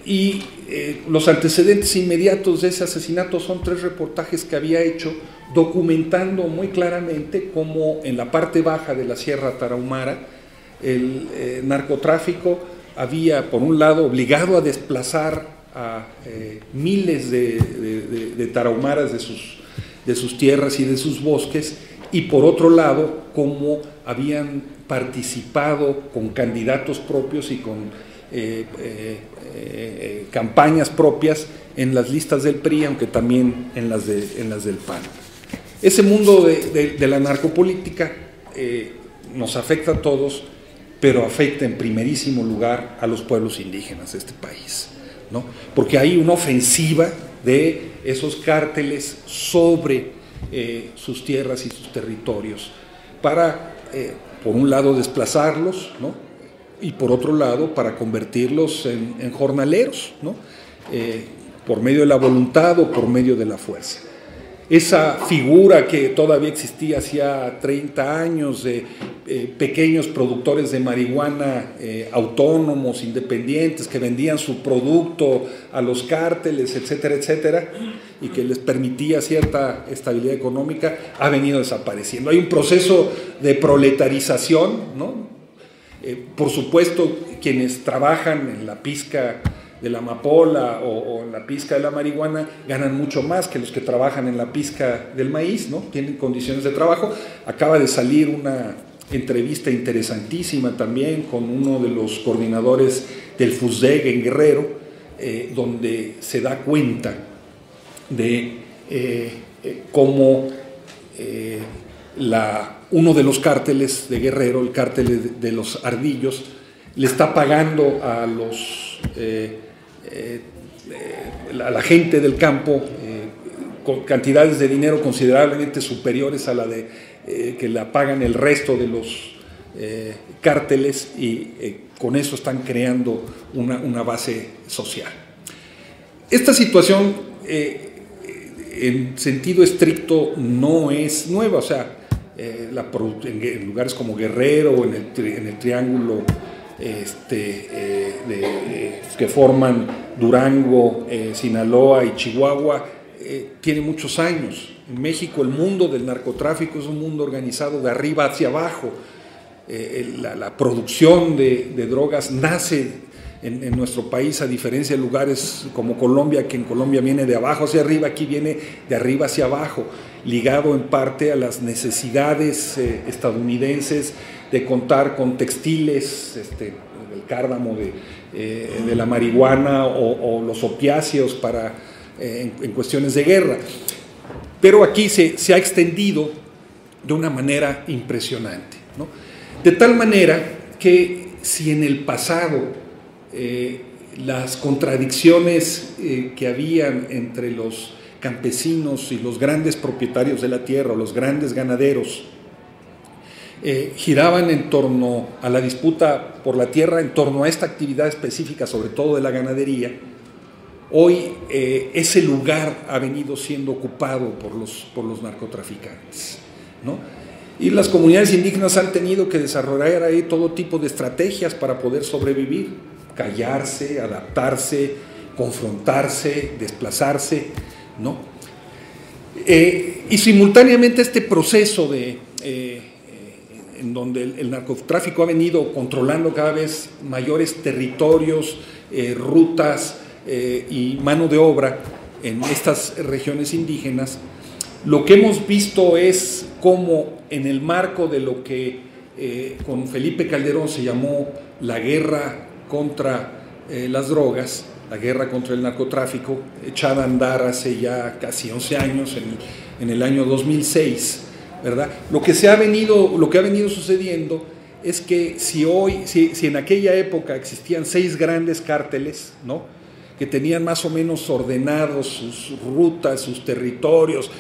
Y los antecedentes inmediatos de ese asesinato son 3 reportajes que había hecho documentando muy claramente cómo en la parte baja de la Sierra Tarahumara el narcotráfico había, por un lado, obligado a desplazar a miles de tarahumaras de sus tierras y de sus bosques, y por otro lado, cómo habían participado con candidatos propios y con campañas propias en las listas del PRI, aunque también en las del PAN. Ese mundo de la narcopolítica nos afecta a todos, pero afecta en primerísimo lugar a los pueblos indígenas de este país, ¿no? Porque hay una ofensiva de esos cárteles sobre sus tierras y sus territorios para, por un lado, desplazarlos, ¿no? Y por otro lado, para convertirlos en jornaleros, ¿no? Por medio de la voluntad o por medio de la fuerza. Esa figura que todavía existía hacía 30 años de pequeños productores de marihuana autónomos, independientes, que vendían su producto a los cárteles, etcétera, etcétera, y que les permitía cierta estabilidad económica, ha venido desapareciendo. Hay un proceso de proletarización, ¿no? Por supuesto, quienes trabajan en la pizca de la amapola o en la pizca de la marihuana ganan mucho más que los que trabajan en la pizca del maíz, ¿no? Tienen condiciones de trabajo. Acaba de salir una entrevista interesantísima también con uno de los coordinadores del FUSDEG en Guerrero, donde se da cuenta de cómo uno de los cárteles de Guerrero, el cártel de los Ardillos, le está pagando a la gente del campo con cantidades de dinero considerablemente superiores a la que la pagan el resto de los cárteles, y con eso están creando una base social. Esta situación en sentido estricto no es nueva, o sea, en lugares como Guerrero, en el triángulo que forman Durango, Sinaloa y Chihuahua, tiene muchos años. En México el mundo del narcotráfico es un mundo organizado de arriba hacia abajo. La producción de drogas nace en nuestro país, a diferencia de lugares como Colombia, que en Colombia viene de abajo hacia arriba, aquí viene de arriba hacia abajo, ligado en parte a las necesidades estadounidenses de contar con textiles, el cárdamo de la marihuana o los opiáceos en cuestiones de guerra. Pero aquí se ha extendido de una manera impresionante, ¿no? De tal manera que si en el pasado las contradicciones que habían entre los campesinos y los grandes propietarios de la tierra, o los grandes ganaderos, giraban en torno a la disputa por la tierra, en torno a esta actividad específica, sobre todo de la ganadería, hoy ese lugar ha venido siendo ocupado por los narcotraficantes, ¿no? Y las comunidades indígenas han tenido que desarrollar ahí todo tipo de estrategias para poder sobrevivir, callarse, adaptarse, confrontarse, desplazarse, ¿no? Y simultáneamente este proceso en donde el narcotráfico ha venido controlando cada vez mayores territorios, rutas y mano de obra en estas regiones indígenas, lo que hemos visto es cómo en el marco de lo que con Felipe Calderón se llamó la guerra contra las drogas, la guerra contra el narcotráfico, echada a andar hace ya casi 11 años, en el año 2006, ¿verdad? Lo que ha venido sucediendo es que si en aquella época existían 6 grandes cárteles, ¿no?, que tenían más o menos ordenados sus rutas, sus territorios,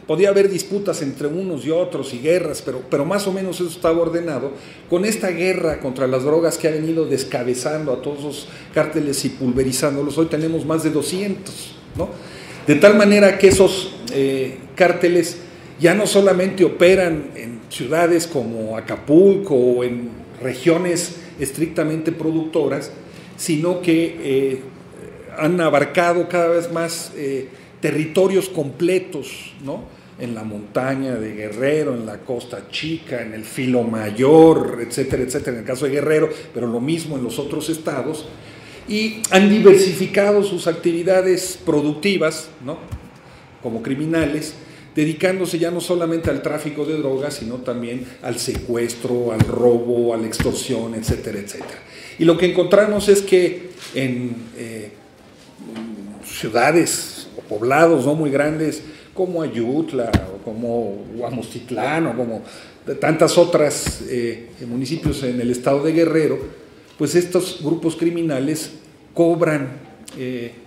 podía haber disputas entre unos y otros y guerras, pero más o menos eso estaba ordenado. Con esta guerra contra las drogas que ha venido descabezando a todos los cárteles y pulverizándolos, hoy tenemos más de 200, ¿no? De tal manera que esos cárteles ya no solamente operan en ciudades como Acapulco o en regiones estrictamente productoras, sino que han abarcado cada vez más territorios completos, ¿no?, en la montaña de Guerrero, en la Costa Chica, en el Filo Mayor, etcétera, etcétera, en el caso de Guerrero, pero lo mismo en los otros estados, y han diversificado sus actividades productivas, ¿no?, como criminales, dedicándose ya no solamente al tráfico de drogas, sino también al secuestro, al robo, a la extorsión, etcétera, etcétera. Y lo que encontramos es que en ciudades o poblados no muy grandes como Ayutla o como Huamostitlán o como tantas otras municipios en el estado de Guerrero, pues estos grupos criminales cobran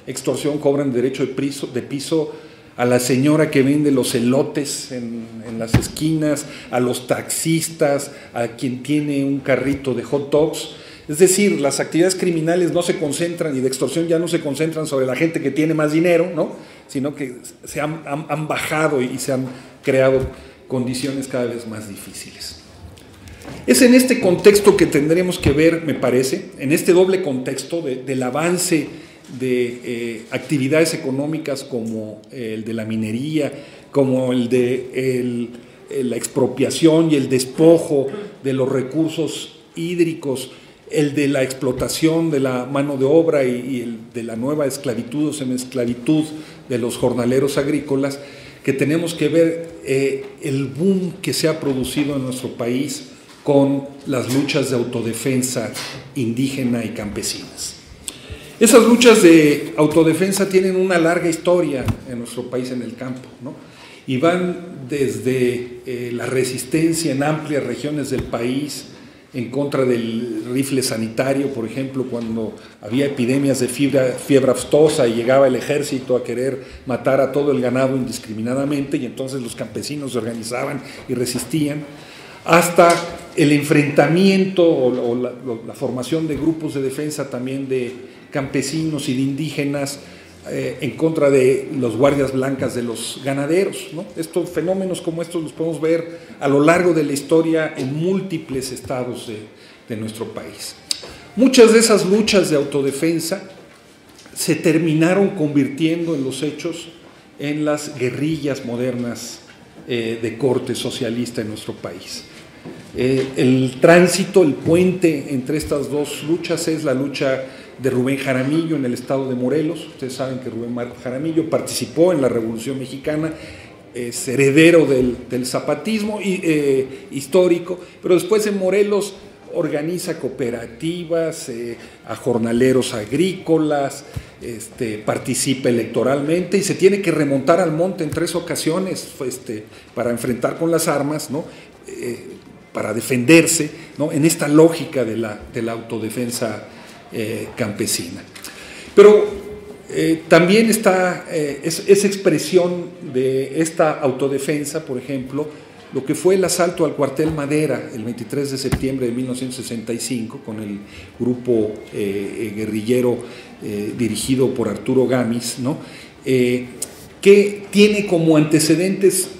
extorsión, cobran derecho de piso a la señora que vende los elotes en las esquinas, a los taxistas, a quien tiene un carrito de hot dogs. Es decir, las actividades criminales no se concentran, y de extorsión ya no se concentran sobre la gente que tiene más dinero, ¿no? Sino que se han bajado y se han creado condiciones cada vez más difíciles. Es en este contexto que tendremos que ver, me parece, en este doble contexto del avance de actividades económicas como el de la minería, como el de la expropiación y el despojo de los recursos hídricos, el de la explotación de la mano de obra y el de la nueva esclavitud o semiesclavitud de los jornaleros agrícolas, que tenemos que ver el boom que se ha producido en nuestro país con las luchas de autodefensa indígena y campesinas. Esas luchas de autodefensa tienen una larga historia en nuestro país en el campo, ¿no? Y van desde la resistencia en amplias regiones del país en contra del rifle sanitario, por ejemplo, cuando había epidemias de fiebre aftosa y llegaba el ejército a querer matar a todo el ganado indiscriminadamente, y entonces los campesinos se organizaban y resistían, hasta el enfrentamiento o la formación de grupos de defensa también de campesinos y de indígenas en contra de los guardias blancas de los ganaderos, ¿no? Estos fenómenos como estos los podemos ver a lo largo de la historia en múltiples estados de nuestro país. Muchas de esas luchas de autodefensa se terminaron convirtiendo en los hechos en las guerrillas modernas de corte socialista en nuestro país. El tránsito, el puente entre estas dos luchas es la lucha de Rubén Jaramillo en el estado de Morelos. Ustedes saben que Rubén Jaramillo participó en la Revolución Mexicana, es heredero del zapatismo histórico, pero después en Morelos organiza cooperativas, a jornaleros agrícolas, participa electoralmente y se tiene que remontar al monte en 3 ocasiones para enfrentar con las armas, ¿no? Para defenderse, ¿no? En esta lógica de la autodefensa campesina. Pero también está esa expresión de esta autodefensa, por ejemplo, lo que fue el asalto al cuartel Madera el 23 de septiembre de 1965 con el grupo guerrillero dirigido por Arturo Gamis, ¿no? Que tiene como antecedentes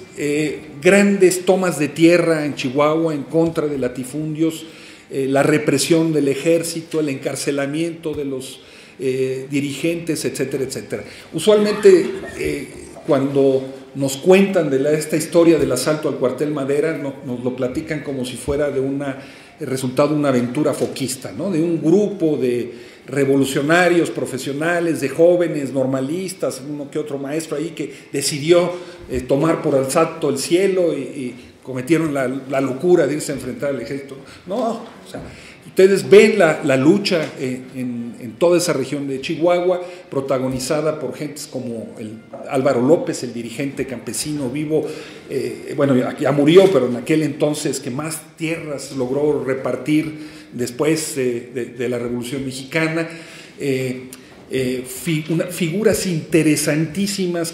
grandes tomas de tierra en Chihuahua en contra de latifundios, la represión del ejército, el encarcelamiento de los dirigentes, etcétera, etcétera. Usualmente cuando nos cuentan de esta historia del asalto al cuartel Madera, nos lo platican como si fuera el resultado de una aventura foquista, ¿no? De un grupo de revolucionarios, profesionales, de jóvenes, normalistas, uno que otro maestro ahí que decidió tomar por asalto el cielo y cometieron la locura de irse a enfrentar al ejército. No, o sea, ustedes ven la lucha en toda esa región de Chihuahua, protagonizada por gentes como Álvaro López, el dirigente campesino vivo, bueno, ya murió, pero en aquel entonces que más tierras logró repartir después de la Revolución Mexicana, figuras interesantísimas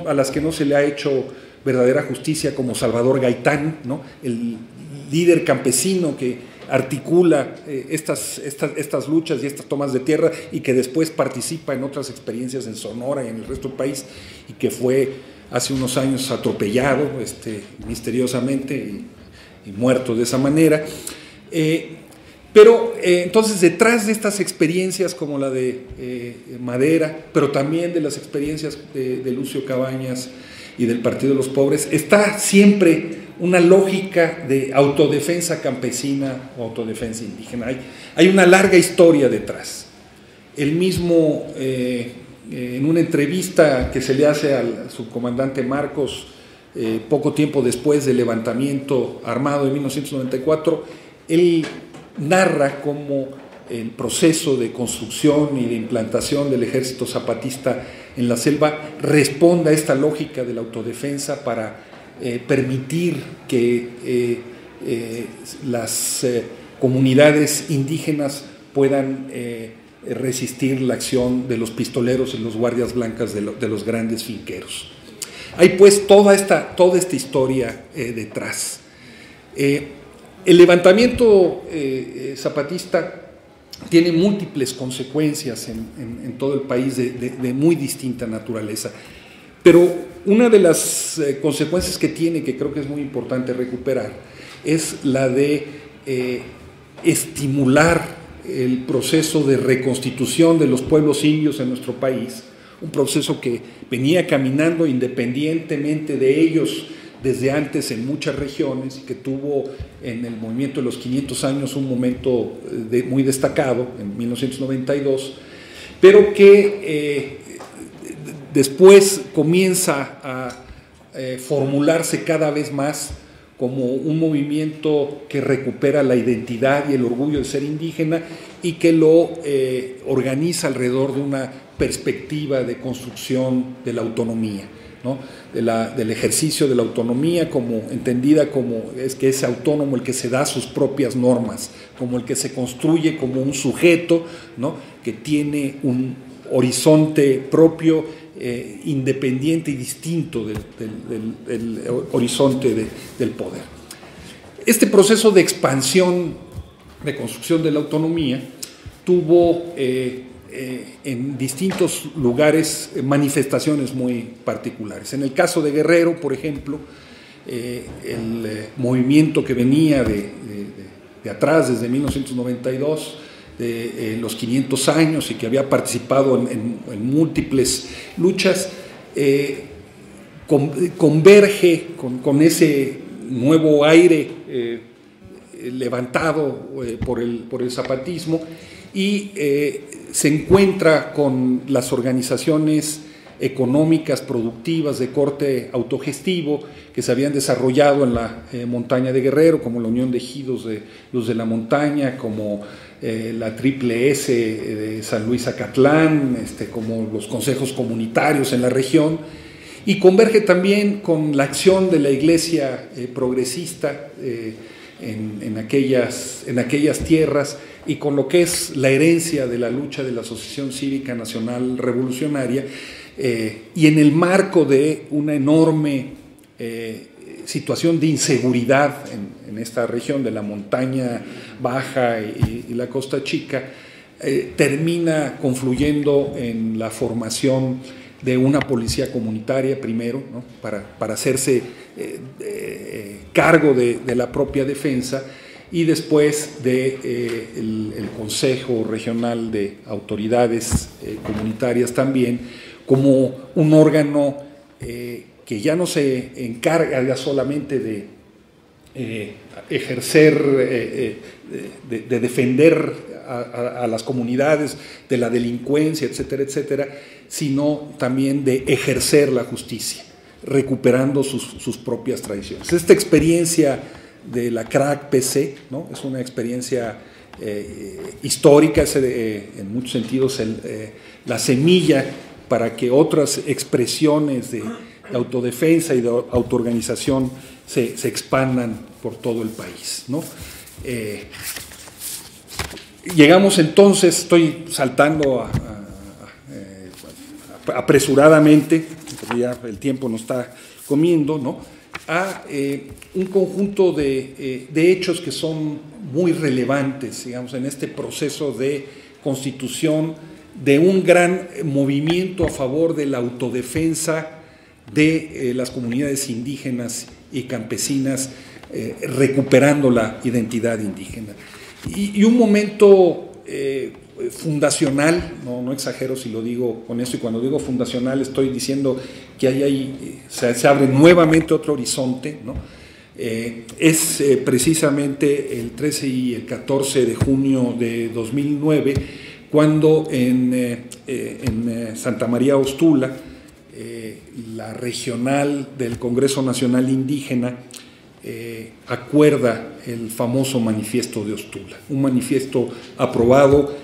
a las que no se le ha hecho verdadera justicia, como Salvador Gaitán, ¿no? El líder campesino que articula estas luchas y estas tomas de tierra y que después participa en otras experiencias en Sonora y en el resto del país, y que fue hace unos años atropellado misteriosamente y muerto de esa manera. Pero entonces detrás de estas experiencias como la de Madera, pero también de las experiencias de Lucio Cabañas y del Partido de los Pobres, está siempre una lógica de autodefensa campesina o autodefensa indígena. Hay una larga historia detrás. Él mismo, en una entrevista que se le hace al subcomandante Marcos poco tiempo después del levantamiento armado de 1994, él narra cómo el proceso de construcción y de implantación del ejército zapatista en la selva responde a esta lógica de la autodefensa para permitir que las comunidades indígenas puedan resistir la acción de los pistoleros y los guardias blancas de los grandes finqueros. Hay pues toda esta historia detrás. El levantamiento zapatista tiene múltiples consecuencias en todo el país de muy distinta naturaleza, pero una de las consecuencias que tiene, que creo que es muy importante recuperar, es la de estimular el proceso de reconstitución de los pueblos indios en nuestro país, un proceso que venía caminando independientemente de ellos desde antes en muchas regiones y que tuvo en el movimiento de los 500 años un momento muy destacado en 1992, pero que después comienza a formularse cada vez más como un movimiento que recupera la identidad y el orgullo de ser indígena y que lo organiza alrededor de una perspectiva de construcción de la autonomía, ¿no? Del ejercicio de la autonomía como entendida como es que es autónomo el que se da sus propias normas, como el que se construye como un sujeto, ¿no? Que tiene un horizonte propio, independiente y distinto del horizonte del poder. Este proceso de expansión, de construcción de la autonomía, tuvo en distintos lugares manifestaciones muy particulares. En el caso de Guerrero, por ejemplo, el movimiento que venía de atrás, desde 1992, de los 500 años y que había participado en múltiples luchas, converge con ese nuevo aire levantado por el zapatismo y se encuentra con las organizaciones económicas, productivas, de corte autogestivo, que se habían desarrollado en la montaña de Guerrero, como la Unión de Ejidos de Luz de la Montaña, como la Triple S de San Luis Acatlán, como los consejos comunitarios en la región, y converge también con la acción de la Iglesia progresista en aquellas tierras, y con lo que es la herencia de la lucha de la Asociación Cívica Nacional Revolucionaria, y en el marco de una enorme situación de inseguridad en esta región de la montaña baja y la costa chica, termina confluyendo en la formación de una policía comunitaria primero, ¿no? para hacerse cargo de la propia defensa, y después el Consejo Regional de Autoridades Comunitarias también, como un órgano que ya no se encarga ya solamente de ejercer, de defender a las comunidades de la delincuencia, etcétera, etcétera, sino también de ejercer la justicia, recuperando sus propias tradiciones. Esta experiencia de la CRAC-PC, ¿no? Es una experiencia histórica, en muchos sentidos la semilla para que otras expresiones de autodefensa y de autoorganización se expandan por todo el país, ¿no? Llegamos entonces, estoy saltando apresuradamente, porque ya el tiempo nos está comiendo, ¿no? A un conjunto de hechos que son muy relevantes, digamos, en este proceso de constitución de un gran movimiento a favor de la autodefensa de las comunidades indígenas y campesinas, recuperando la identidad indígena. Y un momento fundacional, no exagero si lo digo con eso, y cuando digo fundacional estoy diciendo que se abre nuevamente otro horizonte, ¿no? Es precisamente el 13 y el 14 de junio de 2009, cuando en Santa María Ostula la regional del Congreso Nacional Indígena acuerda el famoso Manifiesto de Ostula, un manifiesto aprobado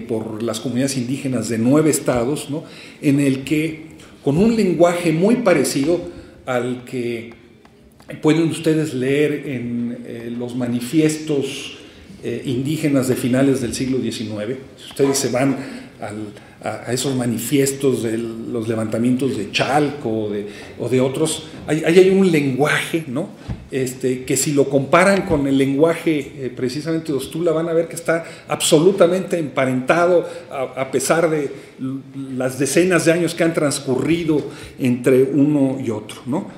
por las comunidades indígenas de 9 estados, ¿no?, en el que, con un lenguaje muy parecido al que pueden ustedes leer en los manifiestos indígenas de finales del siglo XIX. Si ustedes se van a esos manifiestos de los levantamientos de Chalco o de otros, hay un lenguaje, ¿no?, que si lo comparan con el lenguaje precisamente de Ostula, van a ver que está absolutamente emparentado, a pesar de las decenas de años que han transcurrido entre uno y otro, ¿no?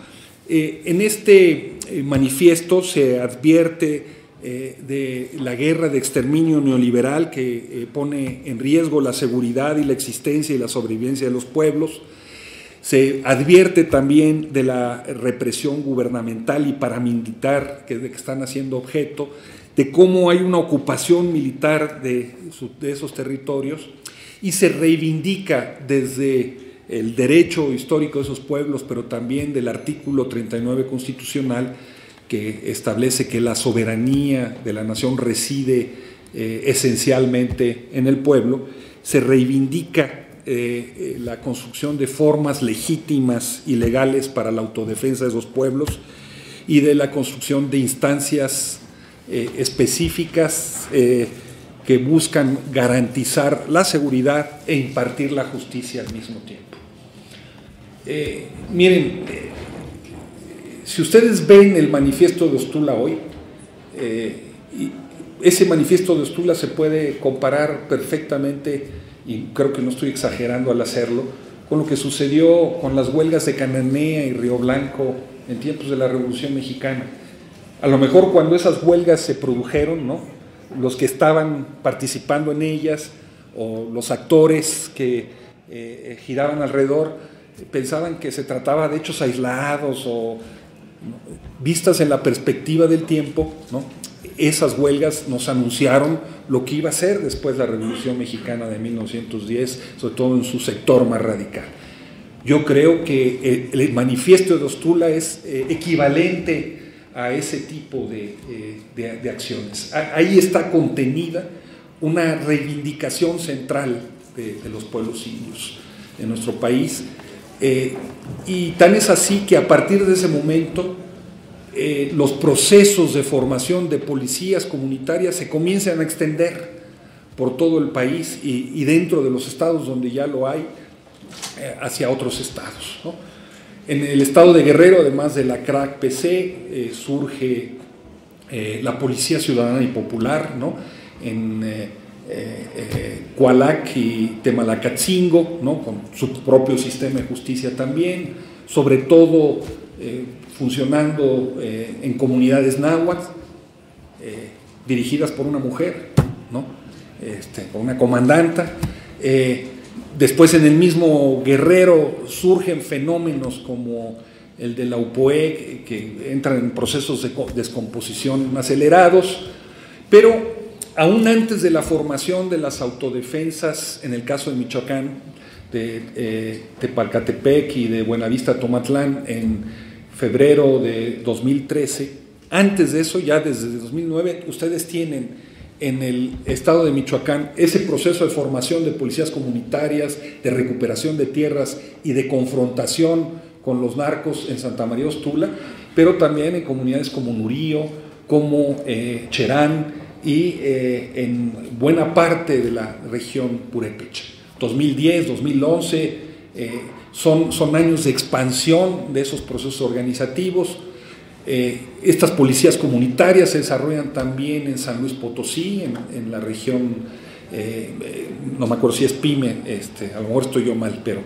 En este manifiesto se advierte de la guerra de exterminio neoliberal que pone en riesgo la seguridad y la existencia y la sobrevivencia de los pueblos. Se advierte también de la represión gubernamental y paramilitar de que están haciendo objeto, de cómo hay una ocupación militar de esos territorios, y se reivindica desde el derecho histórico de esos pueblos, pero también del artículo 39 constitucional, que establece que la soberanía de la nación reside esencialmente en el pueblo. Se reivindica la construcción de formas legítimas y legales para la autodefensa de esos pueblos y de la construcción de instancias específicas que buscan garantizar la seguridad e impartir la justicia al mismo tiempo. Miren, si ustedes ven el manifiesto de Ostula hoy, ese manifiesto de Ostula se puede comparar perfectamente, y creo que no estoy exagerando al hacerlo, con lo que sucedió con las huelgas de Cananea y Río Blanco en tiempos de la Revolución Mexicana. A lo mejor cuando esas huelgas se produjeron, ¿no?, los que estaban participando en ellas o los actores que giraban alrededor pensaban que se trataba de hechos aislados o, ¿no?, vistas en la perspectiva del tiempo, ¿no?, esas huelgas nos anunciaron lo que iba a ser después la Revolución Mexicana de 1910, sobre todo en su sector más radical. Yo creo que el manifiesto de Ostula es equivalente a ese tipo de acciones. Ahí está contenida una reivindicación central de los pueblos indios de nuestro país, y tan es así que a partir de ese momento los procesos de formación de policías comunitarias se comienzan a extender por todo el país y dentro de los estados donde ya lo hay, hacia otros estados, ¿no? En el estado de Guerrero, además de la CRAC-PC, surge la Policía Ciudadana y Popular, ¿no?, en Cualac y Temalacatzingo, ¿no?, con su propio sistema de justicia también, sobre todo funcionando en comunidades náhuatl, dirigidas por una mujer, ¿no?, por una comandanta. Después, en el mismo Guerrero surgen fenómenos como el de la UPOE, que entran en procesos de descomposición acelerados, pero aún antes de la formación de las autodefensas, en el caso de Michoacán, de Tepalcatepec y de Buenavista Tomatlán, en febrero de 2013, antes de eso, ya desde 2009, ustedes tienen en el estado de Michoacán ese proceso de formación de policías comunitarias, de recuperación de tierras y de confrontación con los narcos en Santa María Ostula, pero también en comunidades como Nurío, como Cherán y en buena parte de la región purépecha. 2010, 2011 son años de expansión de esos procesos organizativos. Estas policías comunitarias se desarrollan también en San Luis Potosí, en la región, no me acuerdo si es Pyme, a lo mejor estoy yo mal, pero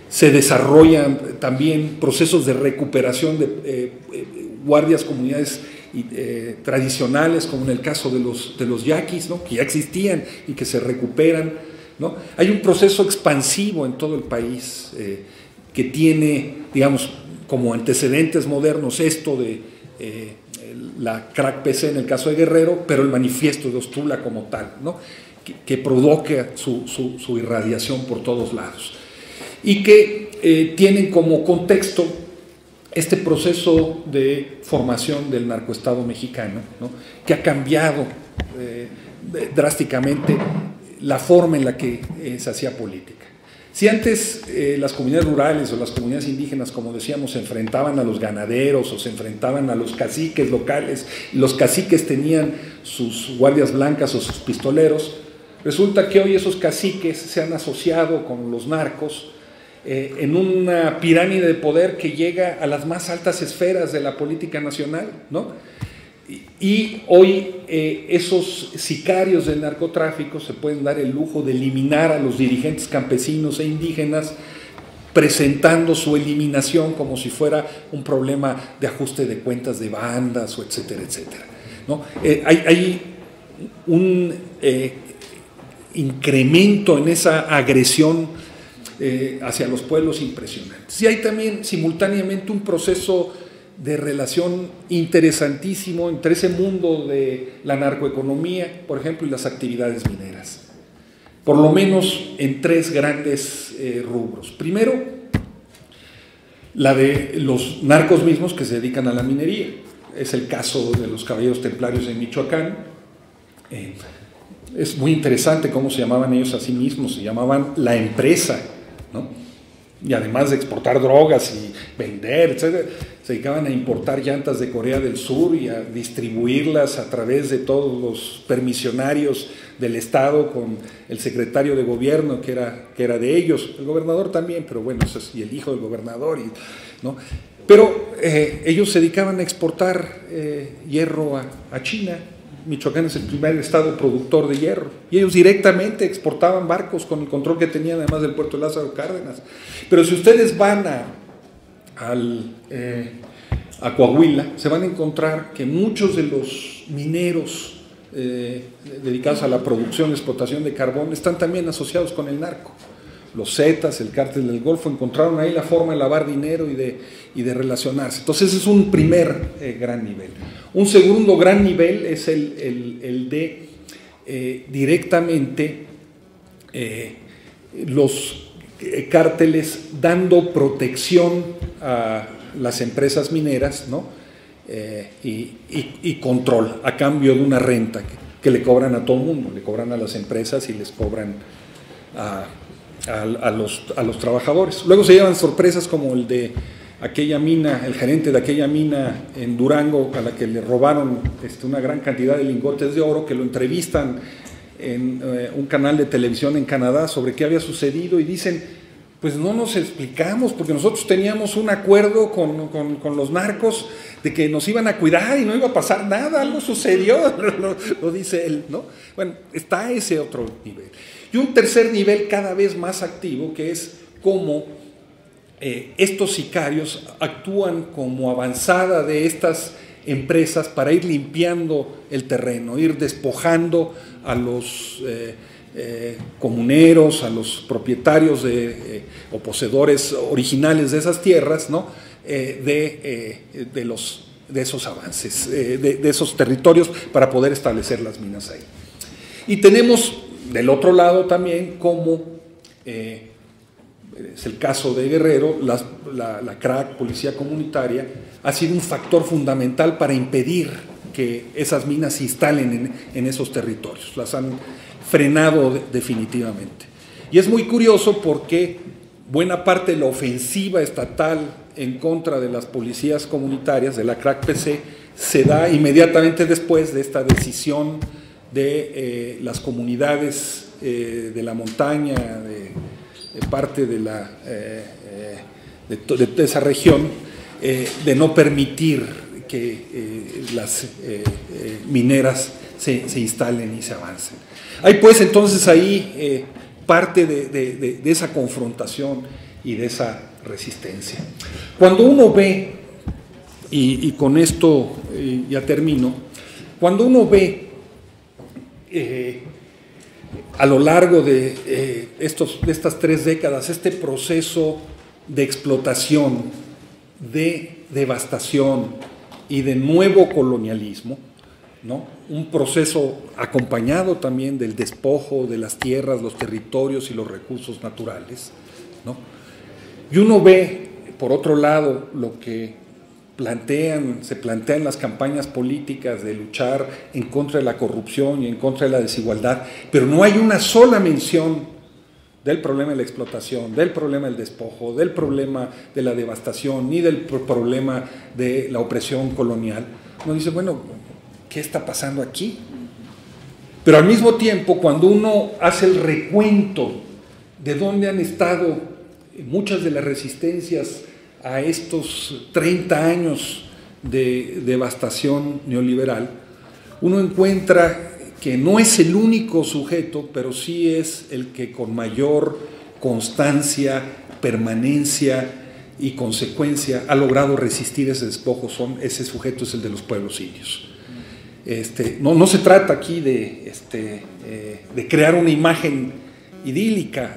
se desarrollan también procesos de recuperación de guardias comunidades tradicionales, como en el caso de los yaquis, ¿no?, que ya existían y que se recuperan, ¿no? Hay un proceso expansivo en todo el país que tiene, digamos, como antecedentes modernos esto de la CRAC-PC en el caso de Guerrero, pero el manifiesto de Ostula como tal, ¿no?, que provoca su irradiación por todos lados. y que tienen como contexto este proceso de formación del narcoestado mexicano, ¿no? Que ha cambiado drásticamente la forma en la que se hacía política. Si antes las comunidades rurales o las comunidades indígenas, como decíamos, se enfrentaban a los ganaderos o se enfrentaban a los caciques locales, y los caciques tenían sus guardias blancas o sus pistoleros, resulta que hoy esos caciques se han asociado con los narcos en una pirámide de poder que llega a las más altas esferas de la política nacional, ¿no? Y hoy esos sicarios del narcotráfico se pueden dar el lujo de eliminar a los dirigentes campesinos e indígenas, presentando su eliminación como si fuera un problema de ajuste de cuentas de bandas, o etcétera, etcétera, ¿no? Hay un incremento en esa agresión hacia los pueblos impresionantes. Y hay también simultáneamente un proceso de relación interesantísimo entre ese mundo de la narcoeconomía, por ejemplo, y las actividades mineras, por lo menos en tres grandes rubros. Primero, la de los narcos mismos que se dedican a la minería. Es el caso de los caballeros templarios en Michoacán. Es muy interesante cómo se llamaban ellos a sí mismos, se llamaban la empresa, ¿no? Y además de exportar drogas y vender, etcétera, se dedicaban a importar llantas de Corea del Sur y a distribuirlas a través de todos los permisionarios del Estado, con el secretario de gobierno que era de ellos, el gobernador también, pero bueno, y el hijo del gobernador, ¿no? Pero ellos se dedicaban a exportar hierro a China. Michoacán es el primer estado productor de hierro, y ellos directamente exportaban barcos con el control que tenían además del puerto de Lázaro Cárdenas. Pero si ustedes van a Coahuila, se van a encontrar que muchos de los mineros dedicados a la producción y explotación de carbón están también asociados con el narco. Los Zetas, el Cártel del Golfo, encontraron ahí la forma de lavar dinero y de relacionarse. Entonces ese es un primer gran nivel. Un segundo gran nivel es el de directamente los cárteles dando protección a las empresas mineras, ¿no? Y control a cambio de una renta que le cobran a todo el mundo, le cobran a las empresas y les cobran a los trabajadores. Luego se llevan sorpresas como el de aquella mina, el gerente de aquella mina en Durango, a la que le robaron una gran cantidad de lingotes de oro, que lo entrevistan en un canal de televisión en Canadá sobre qué había sucedido, y dicen: pues no nos explicamos, porque nosotros teníamos un acuerdo con los narcos de que nos iban a cuidar y no iba a pasar nada, algo sucedió, lo dice él, ¿no? Bueno, está ese otro nivel. Y un tercer nivel cada vez más activo, que es cómo estos sicarios actúan como avanzada de estas empresas para ir limpiando el terreno, ir despojando a los comuneros, a los propietarios o poseedores originales de esas tierras, ¿no? de esos avances, de esos territorios, para poder establecer las minas ahí. Y tenemos del otro lado también como es el caso de Guerrero, la CRAC, Policía Comunitaria, ha sido un factor fundamental para impedir que esas minas se instalen en esos territorios. Las han frenado definitivamente. Y es muy curioso porque buena parte de la ofensiva estatal en contra de las policías comunitarias, de la CRAC-PC, se da inmediatamente después de esta decisión de las comunidades de la montaña, de parte de esa región, de no permitir que las mineras se instalen y se avancen. Hay pues entonces ahí parte de esa confrontación y de esa resistencia. Cuando uno ve, y con esto ya termino, cuando uno ve a lo largo de estas 3 décadas este proceso de explotación, de devastación y de nuevo colonialismo, ¿no? Un proceso acompañado también del despojo de las tierras, los territorios y los recursos naturales, ¿no? Y uno ve, por otro lado, lo que se plantean las campañas políticas de luchar en contra de la corrupción y en contra de la desigualdad, pero no hay una sola mención del problema de la explotación, del problema del despojo, del problema de la devastación, ni del problema de la opresión colonial. Uno dice, bueno, ¿qué está pasando aquí? Pero al mismo tiempo, cuando uno hace el recuento de dónde han estado muchas de las resistencias a estos 30 años de devastación neoliberal, uno encuentra que no es el único sujeto, pero sí es el que con mayor constancia, permanencia y consecuencia ha logrado resistir ese despojo. Ese sujeto es el de los pueblos indios. No se trata aquí de crear una imagen idílica.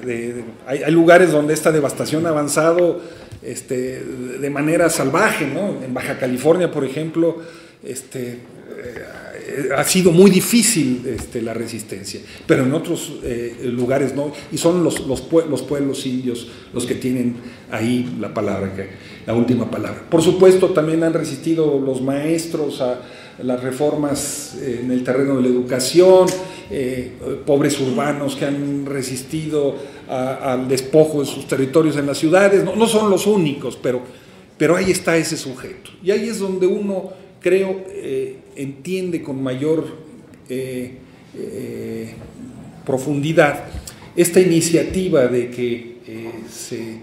Hay lugares donde esta devastación ha avanzado de manera salvaje, ¿no? En Baja California, por ejemplo, ha sido muy difícil la resistencia, pero en otros lugares no, y son los pueblos indios los que tienen ahí la última palabra. Por supuesto, también han resistido los maestros a las reformas en el terreno de la educación, pobres urbanos que han resistido al despojo de sus territorios en las ciudades. No son los únicos, pero ahí está ese sujeto, y ahí es donde uno, creo, entiende con mayor profundidad esta iniciativa de que se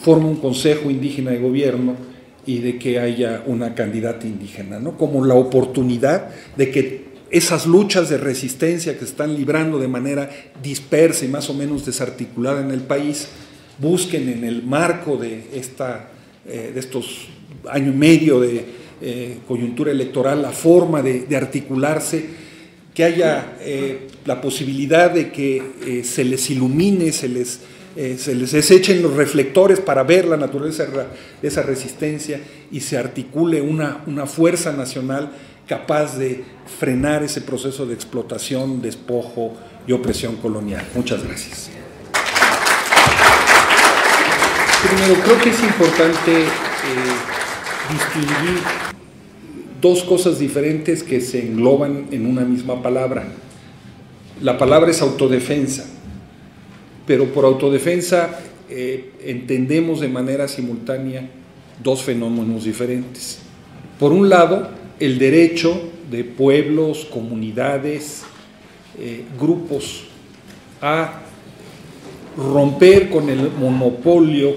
forme un consejo indígena de gobierno y de que haya una candidata indígena, ¿no? Como la oportunidad de que esas luchas de resistencia que se están librando de manera dispersa y más o menos desarticulada en el país, busquen en el marco de estos año y medio de coyuntura electoral la forma de articularse, que haya la posibilidad de que se les ilumine, se les echen los reflectores para ver la naturaleza de esa resistencia y se articule una fuerza nacional capaz de frenar ese proceso de explotación, despojo y opresión colonial. Muchas gracias. Primero, creo que es importante distinguir dos cosas diferentes que se engloban en una misma palabra. La palabra es autodefensa, pero por autodefensa entendemos de manera simultánea dos fenómenos diferentes. Por un lado, el derecho de pueblos, comunidades, grupos a romper con el monopolio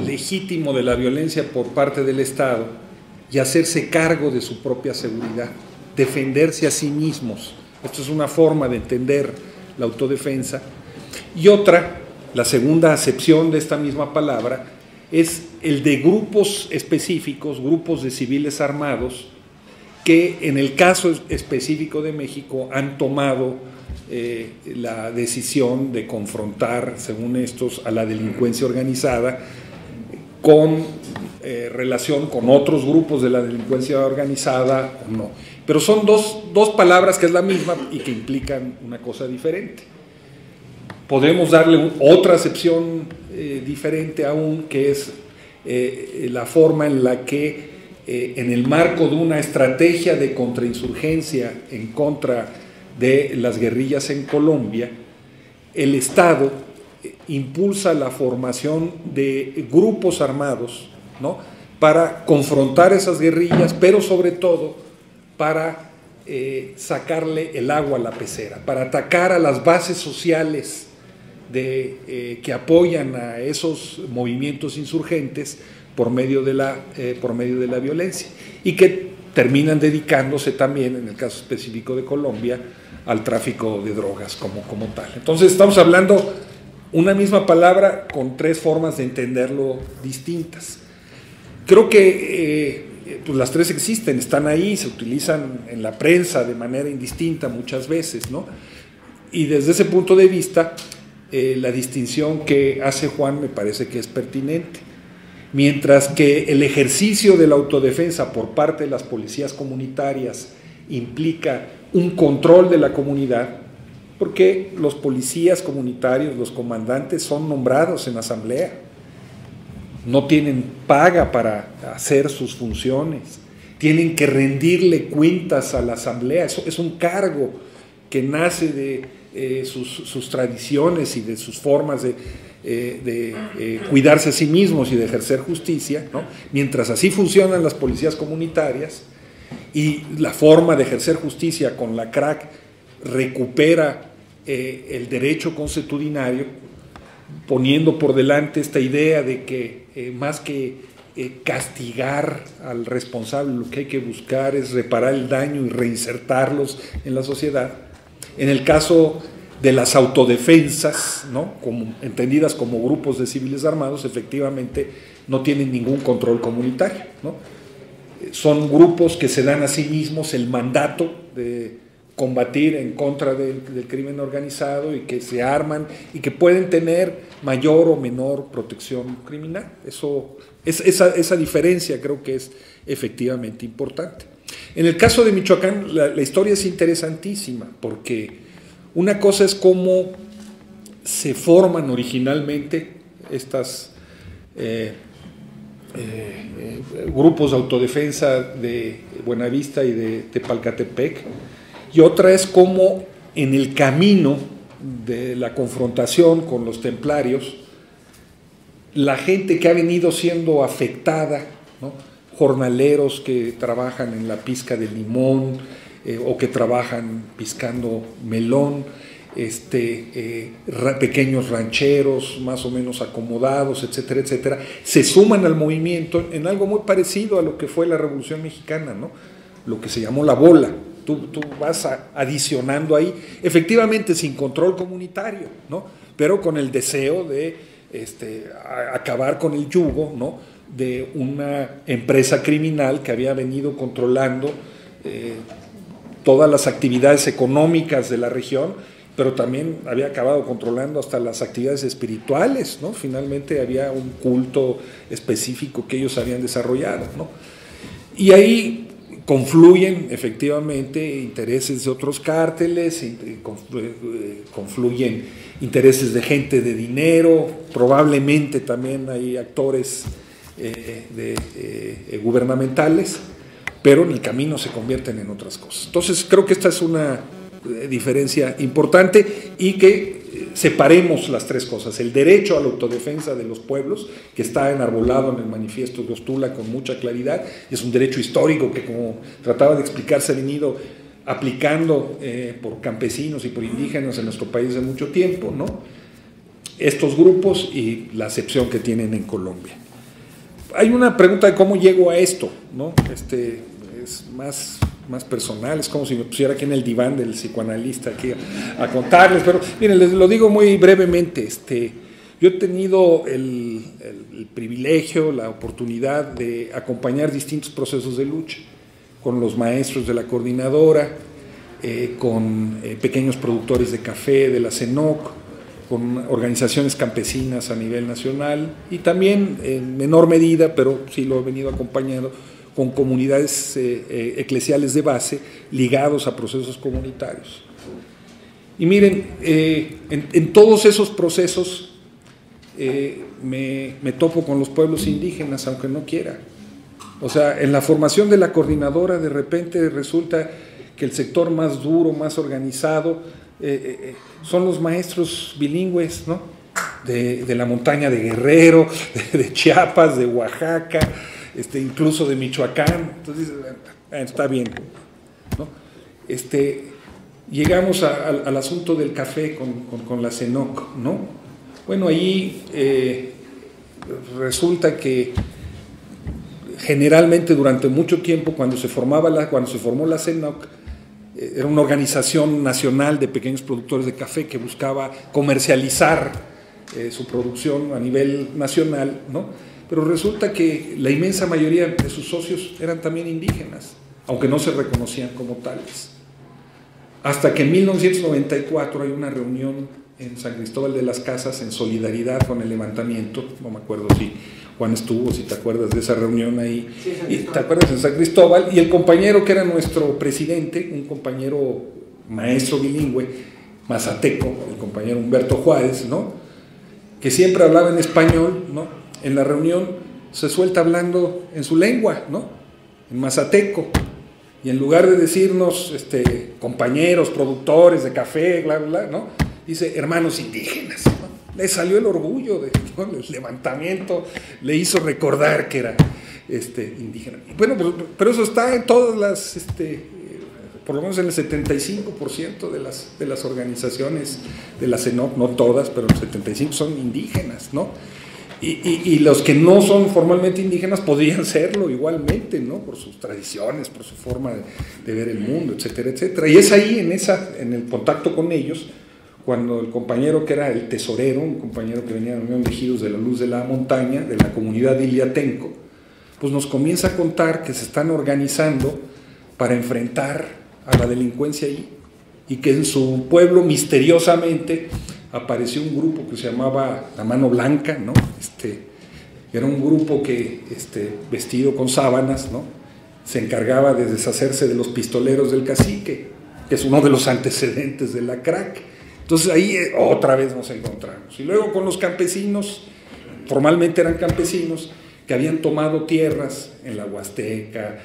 legítimo de la violencia por parte del Estado y hacerse cargo de su propia seguridad, defenderse a sí mismos. Esto es una forma de entender la autodefensa. Y otra, la segunda acepción de esta misma palabra, es el de grupos específicos, grupos de civiles armados, que en el caso específico de México han tomado la decisión de confrontar, según estos, a la delincuencia organizada con relación con otros grupos de la delincuencia organizada o no. Pero son dos palabras que es la misma y que implican una cosa diferente. Podemos darle otra acepción diferente aún, que es la forma en la que en el marco de una estrategia de contrainsurgencia en contra de las guerrillas en Colombia, el Estado impulsa la formación de grupos armados, ¿no?, para confrontar esas guerrillas, pero sobre todo para sacarle el agua a la pecera, para atacar a las bases sociales que apoyan a esos movimientos insurgentes por medio de la violencia, y que terminan dedicándose también, en el caso específico de Colombia, al tráfico de drogas como tal. Entonces estamos hablando una misma palabra con tres formas de entenderlo distintas. Creo que pues las tres existen, están ahí, se utilizan en la prensa de manera indistinta muchas veces, ¿no? Y desde ese punto de vista, la distinción que hace Juan me parece que es pertinente. Mientras que el ejercicio de la autodefensa por parte de las policías comunitarias implica un control de la comunidad, porque los policías comunitarios, los comandantes, son nombrados en asamblea no tienen paga para hacer sus funciones, tienen que rendirle cuentas a la asamblea. Eso es un cargo que nace de sus tradiciones y de sus formas de cuidarse a sí mismos y de ejercer justicia, ¿no? Mientras así funcionan las policías comunitarias y la forma de ejercer justicia con la CRAC recupera el derecho consuetudinario, poniendo por delante esta idea de que más que castigar al responsable, lo que hay que buscar es reparar el daño y reinsertarlos en la sociedad. En el caso de las autodefensas, ¿no?, entendidas como grupos de civiles armados, efectivamente no tienen ningún control comunitario, ¿no? Son grupos que se dan a sí mismos el mandato de combatir en contra del crimen organizado y que se arman y que pueden tener mayor o menor protección criminal. Esa diferencia creo que es efectivamente importante. En el caso de Michoacán, la historia es interesantísima, porque una cosa es cómo se forman originalmente estos grupos de autodefensa de Buenavista y de Tepalcatepec, y otra es cómo en el camino de la confrontación con los templarios, la gente que ha venido siendo afectada, ¿no?, jornaleros que trabajan en la pizca de limón o que trabajan piscando melón, pequeños rancheros más o menos acomodados, etcétera, etcétera, se suman al movimiento en algo muy parecido a lo que fue la Revolución Mexicana, ¿no?, lo que se llamó la bola. Tú vas adicionando ahí, efectivamente sin control comunitario, ¿no?, pero con el deseo de acabar con el yugo, ¿no?, de una empresa criminal que había venido controlando todas las actividades económicas de la región, pero también había acabado controlando hasta las actividades espirituales, ¿no? Finalmente había un culto específico que ellos habían desarrollado, ¿no? Y ahí confluyen efectivamente intereses de otros cárteles, confluyen intereses de gente de dinero, probablemente también hay actores gubernamentales, pero en el camino se convierten en otras cosas. Entonces creo que esta es una diferencia importante, y que separemos las tres cosas: el derecho a la autodefensa de los pueblos, que está enarbolado en el manifiesto de Ostula con mucha claridad, y es un derecho histórico que, como trataba de explicar, se ha venido aplicando por campesinos y por indígenas en nuestro país de mucho tiempo, ¿no?, estos grupos, y la acepción que tienen en Colombia. Hay una pregunta de cómo llego a esto, ¿no? Es más personal, es como si me pusiera aquí en el diván del psicoanalista aquí a contarles, pero miren, les lo digo muy brevemente. Yo he tenido el privilegio, la oportunidad de acompañar distintos procesos de lucha con los maestros de la coordinadora, con pequeños productores de café de la CENOC, con organizaciones campesinas a nivel nacional, y también en menor medida, pero sí lo he venido acompañando, con comunidades eclesiales de base ligados a procesos comunitarios. Y miren, en todos esos procesos me topo con los pueblos indígenas, aunque no quiera. O sea, en la formación de la coordinadora, de repente resulta que el sector más duro, más organizado, son los maestros bilingües, ¿no?, de la montaña de Guerrero, de Chiapas, de Oaxaca, incluso de Michoacán. Entonces, está bien, ¿no? Llegamos al asunto del café con la CENOC, ¿no? Bueno, ahí resulta que generalmente durante mucho tiempo, cuando se formó la CENOC, era una organización nacional de pequeños productores de café que buscaba comercializar su producción a nivel nacional, ¿no? Pero resulta que la inmensa mayoría de sus socios eran también indígenas, aunque no se reconocían como tales. Hasta que en 1994 hay una reunión en San Cristóbal de las Casas en solidaridad con el levantamiento. No me acuerdo si Juan estuvo, si te acuerdas de esa reunión ahí. Sí, ¿te acuerdas? En San Cristóbal. Y el compañero que era nuestro presidente, un compañero maestro bilingüe, mazateco, el compañero Humberto Juárez, ¿no?, que siempre hablaba en español, ¿no?, en la reunión se suelta hablando en su lengua, ¿no? En mazateco. Y en lugar de decirnos compañeros, productores de café, bla, bla, ¿no? Dice hermanos indígenas, ¿no? Le salió el orgullo, ¿no? El levantamiento le hizo recordar que era indígena. Bueno, pero eso está en todas las, por lo menos en el 75% de las organizaciones de la CENOC, no todas, pero el 75% son indígenas, ¿no? Y los que no son formalmente indígenas podrían serlo igualmente, ¿no? Por sus tradiciones, por su forma de ver el mundo, etcétera, etcétera. Y es ahí, en el contacto con ellos, cuando el compañero que era el tesorero, un compañero que venía de la Unión de Ejidos de la Luz de la Montaña, de la comunidad de Iliatenco, pues nos comienza a contar que se están organizando para enfrentar a la delincuencia ahí, y que en su pueblo misteriosamente apareció un grupo que se llamaba La Mano Blanca, ¿no? Era un grupo que, vestido con sábanas, ¿no? Se encargaba de deshacerse de los pistoleros del cacique, que es uno de los antecedentes de la crack. Entonces ahí otra vez nos encontramos. Y luego con los campesinos, formalmente eran campesinos, que habían tomado tierras en la Huasteca,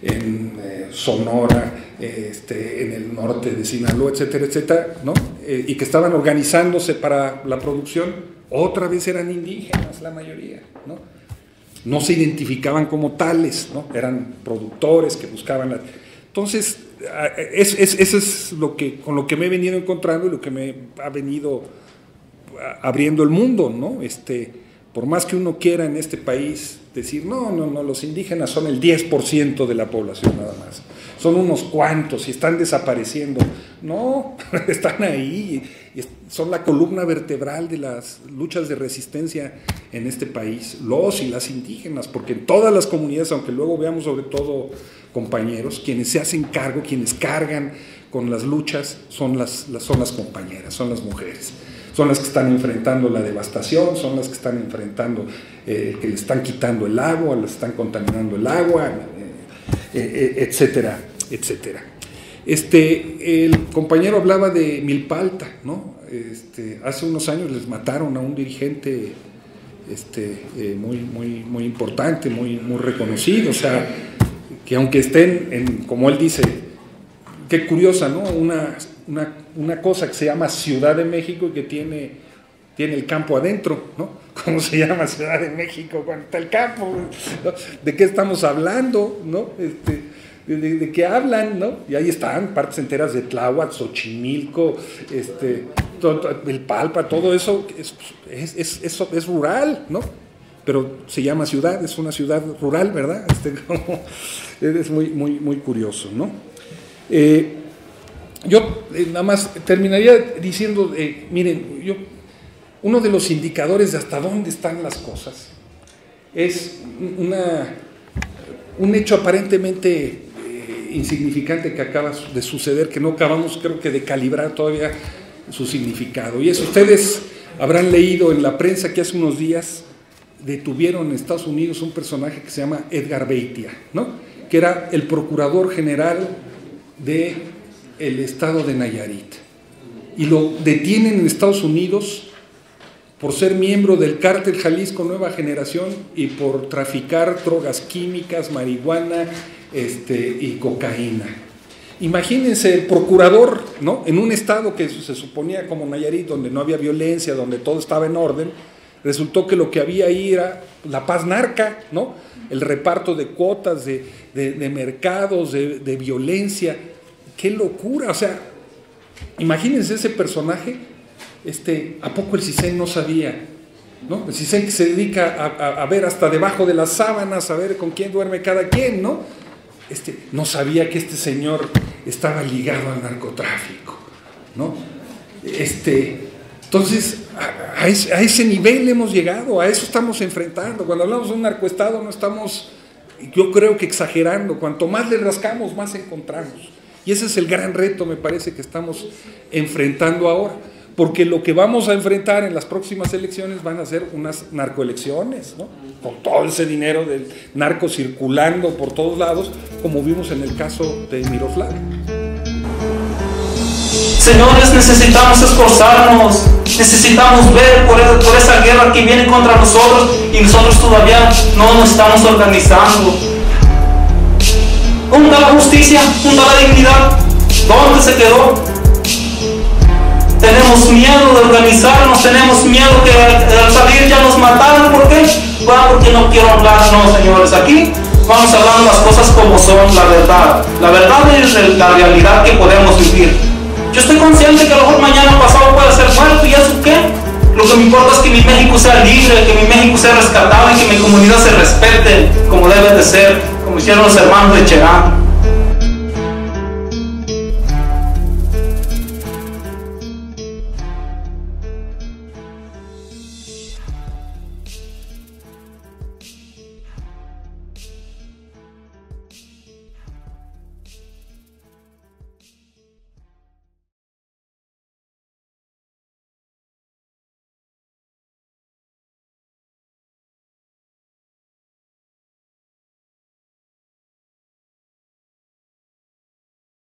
en Sonora, en el norte de Sinaloa, etcétera, etcétera, ¿no? Y que estaban organizándose para la producción, otra vez eran indígenas la mayoría, ¿no? No se identificaban como tales, ¿no? Eran productores que buscaban la... Entonces, eso es con lo que me he venido encontrando y lo que me ha venido abriendo el mundo, ¿no? Por más que uno quiera en este país decir, no, los indígenas son el 10% de la población nada más, son unos cuantos y están desapareciendo. No, están ahí, y son la columna vertebral de las luchas de resistencia en este país, los y las indígenas, porque en todas las comunidades, aunque luego veamos sobre todo compañeros, quienes se hacen cargo, quienes cargan con las luchas, son las compañeras, son las mujeres. Son las que están enfrentando la devastación, son las que están enfrentando que le están quitando el agua, le están contaminando el agua, etcétera, etcétera. El compañero hablaba de Milpalta, ¿no? Hace unos años les mataron a un dirigente muy importante, muy reconocido, o sea, que aunque estén como él dice, qué curiosa, ¿no? Una cosa que se llama Ciudad de México y que tiene el campo adentro, ¿no? ¿Cómo se llama Ciudad de México cuando está el campo? ¿No? ¿De qué estamos hablando? ¿No? ¿De qué hablan? ¿No? Y ahí están partes enteras de Tláhuac, Xochimilco, el Palpa, todo eso es rural, ¿no? Pero se llama ciudad, es una ciudad rural, ¿verdad? Es muy curioso, ¿no? Yo nada más terminaría diciendo, miren, uno de los indicadores de hasta dónde están las cosas es un hecho aparentemente insignificante que acaba de suceder, que no acabamos, creo que, de calibrar todavía su significado. Y eso, ustedes habrán leído en la prensa que hace unos días detuvieron en Estados Unidos un personaje que se llama Edgar Beitia, ¿no? Que era el procurador general del estado de Nayarit. Y lo detienen en Estados Unidos por ser miembro del cártel Jalisco Nueva Generación y por traficar drogas químicas, marihuana y cocaína. Imagínense el procurador, ¿no? En un estado que se suponía como Nayarit, donde no había violencia, donde todo estaba en orden, resultó que lo que había ahí era la paz narca, ¿no? El reparto de cuotas, de mercados, de violencia. ¡Qué locura! O sea, imagínense ese personaje. ¿A poco el CISEN no sabía? ¿No? El CISEN que se dedica a ver hasta debajo de las sábanas, a ver con quién duerme cada quien, ¿no? No sabía que este señor estaba ligado al narcotráfico, ¿no? Entonces, a ese nivel hemos llegado, a eso estamos enfrentando. Cuando hablamos de un narcoestado no estamos, yo creo que exagerando, cuanto más le rascamos, más encontramos. Y ese es el gran reto, me parece, que estamos enfrentando ahora. Porque lo que vamos a enfrentar en las próximas elecciones van a ser unas narcoelecciones, ¿no? Con todo ese dinero del narco circulando por todos lados, como vimos en el caso de Miroslav. Señores, necesitamos esforzarnos, necesitamos ver por esa guerra que viene contra nosotros y nosotros todavía no nos estamos organizando. ¿Dónde está la justicia? ¿Dónde está la dignidad? ¿Dónde se quedó? Tenemos miedo de organizarnos, tenemos miedo que al salir ya nos mataron. ¿Por qué? Bueno, porque no quiero hablar, no, señores. Aquí vamos hablando las cosas como son, la verdad. La verdad es la realidad que podemos vivir. Yo estoy consciente que a lo mejor mañana pasado puede ser muerto, ¿y eso qué? Lo que me importa es que mi México sea libre, que mi México sea rescatado y que mi comunidad se respete como debe de ser, como hicieron los hermanos de Cherán.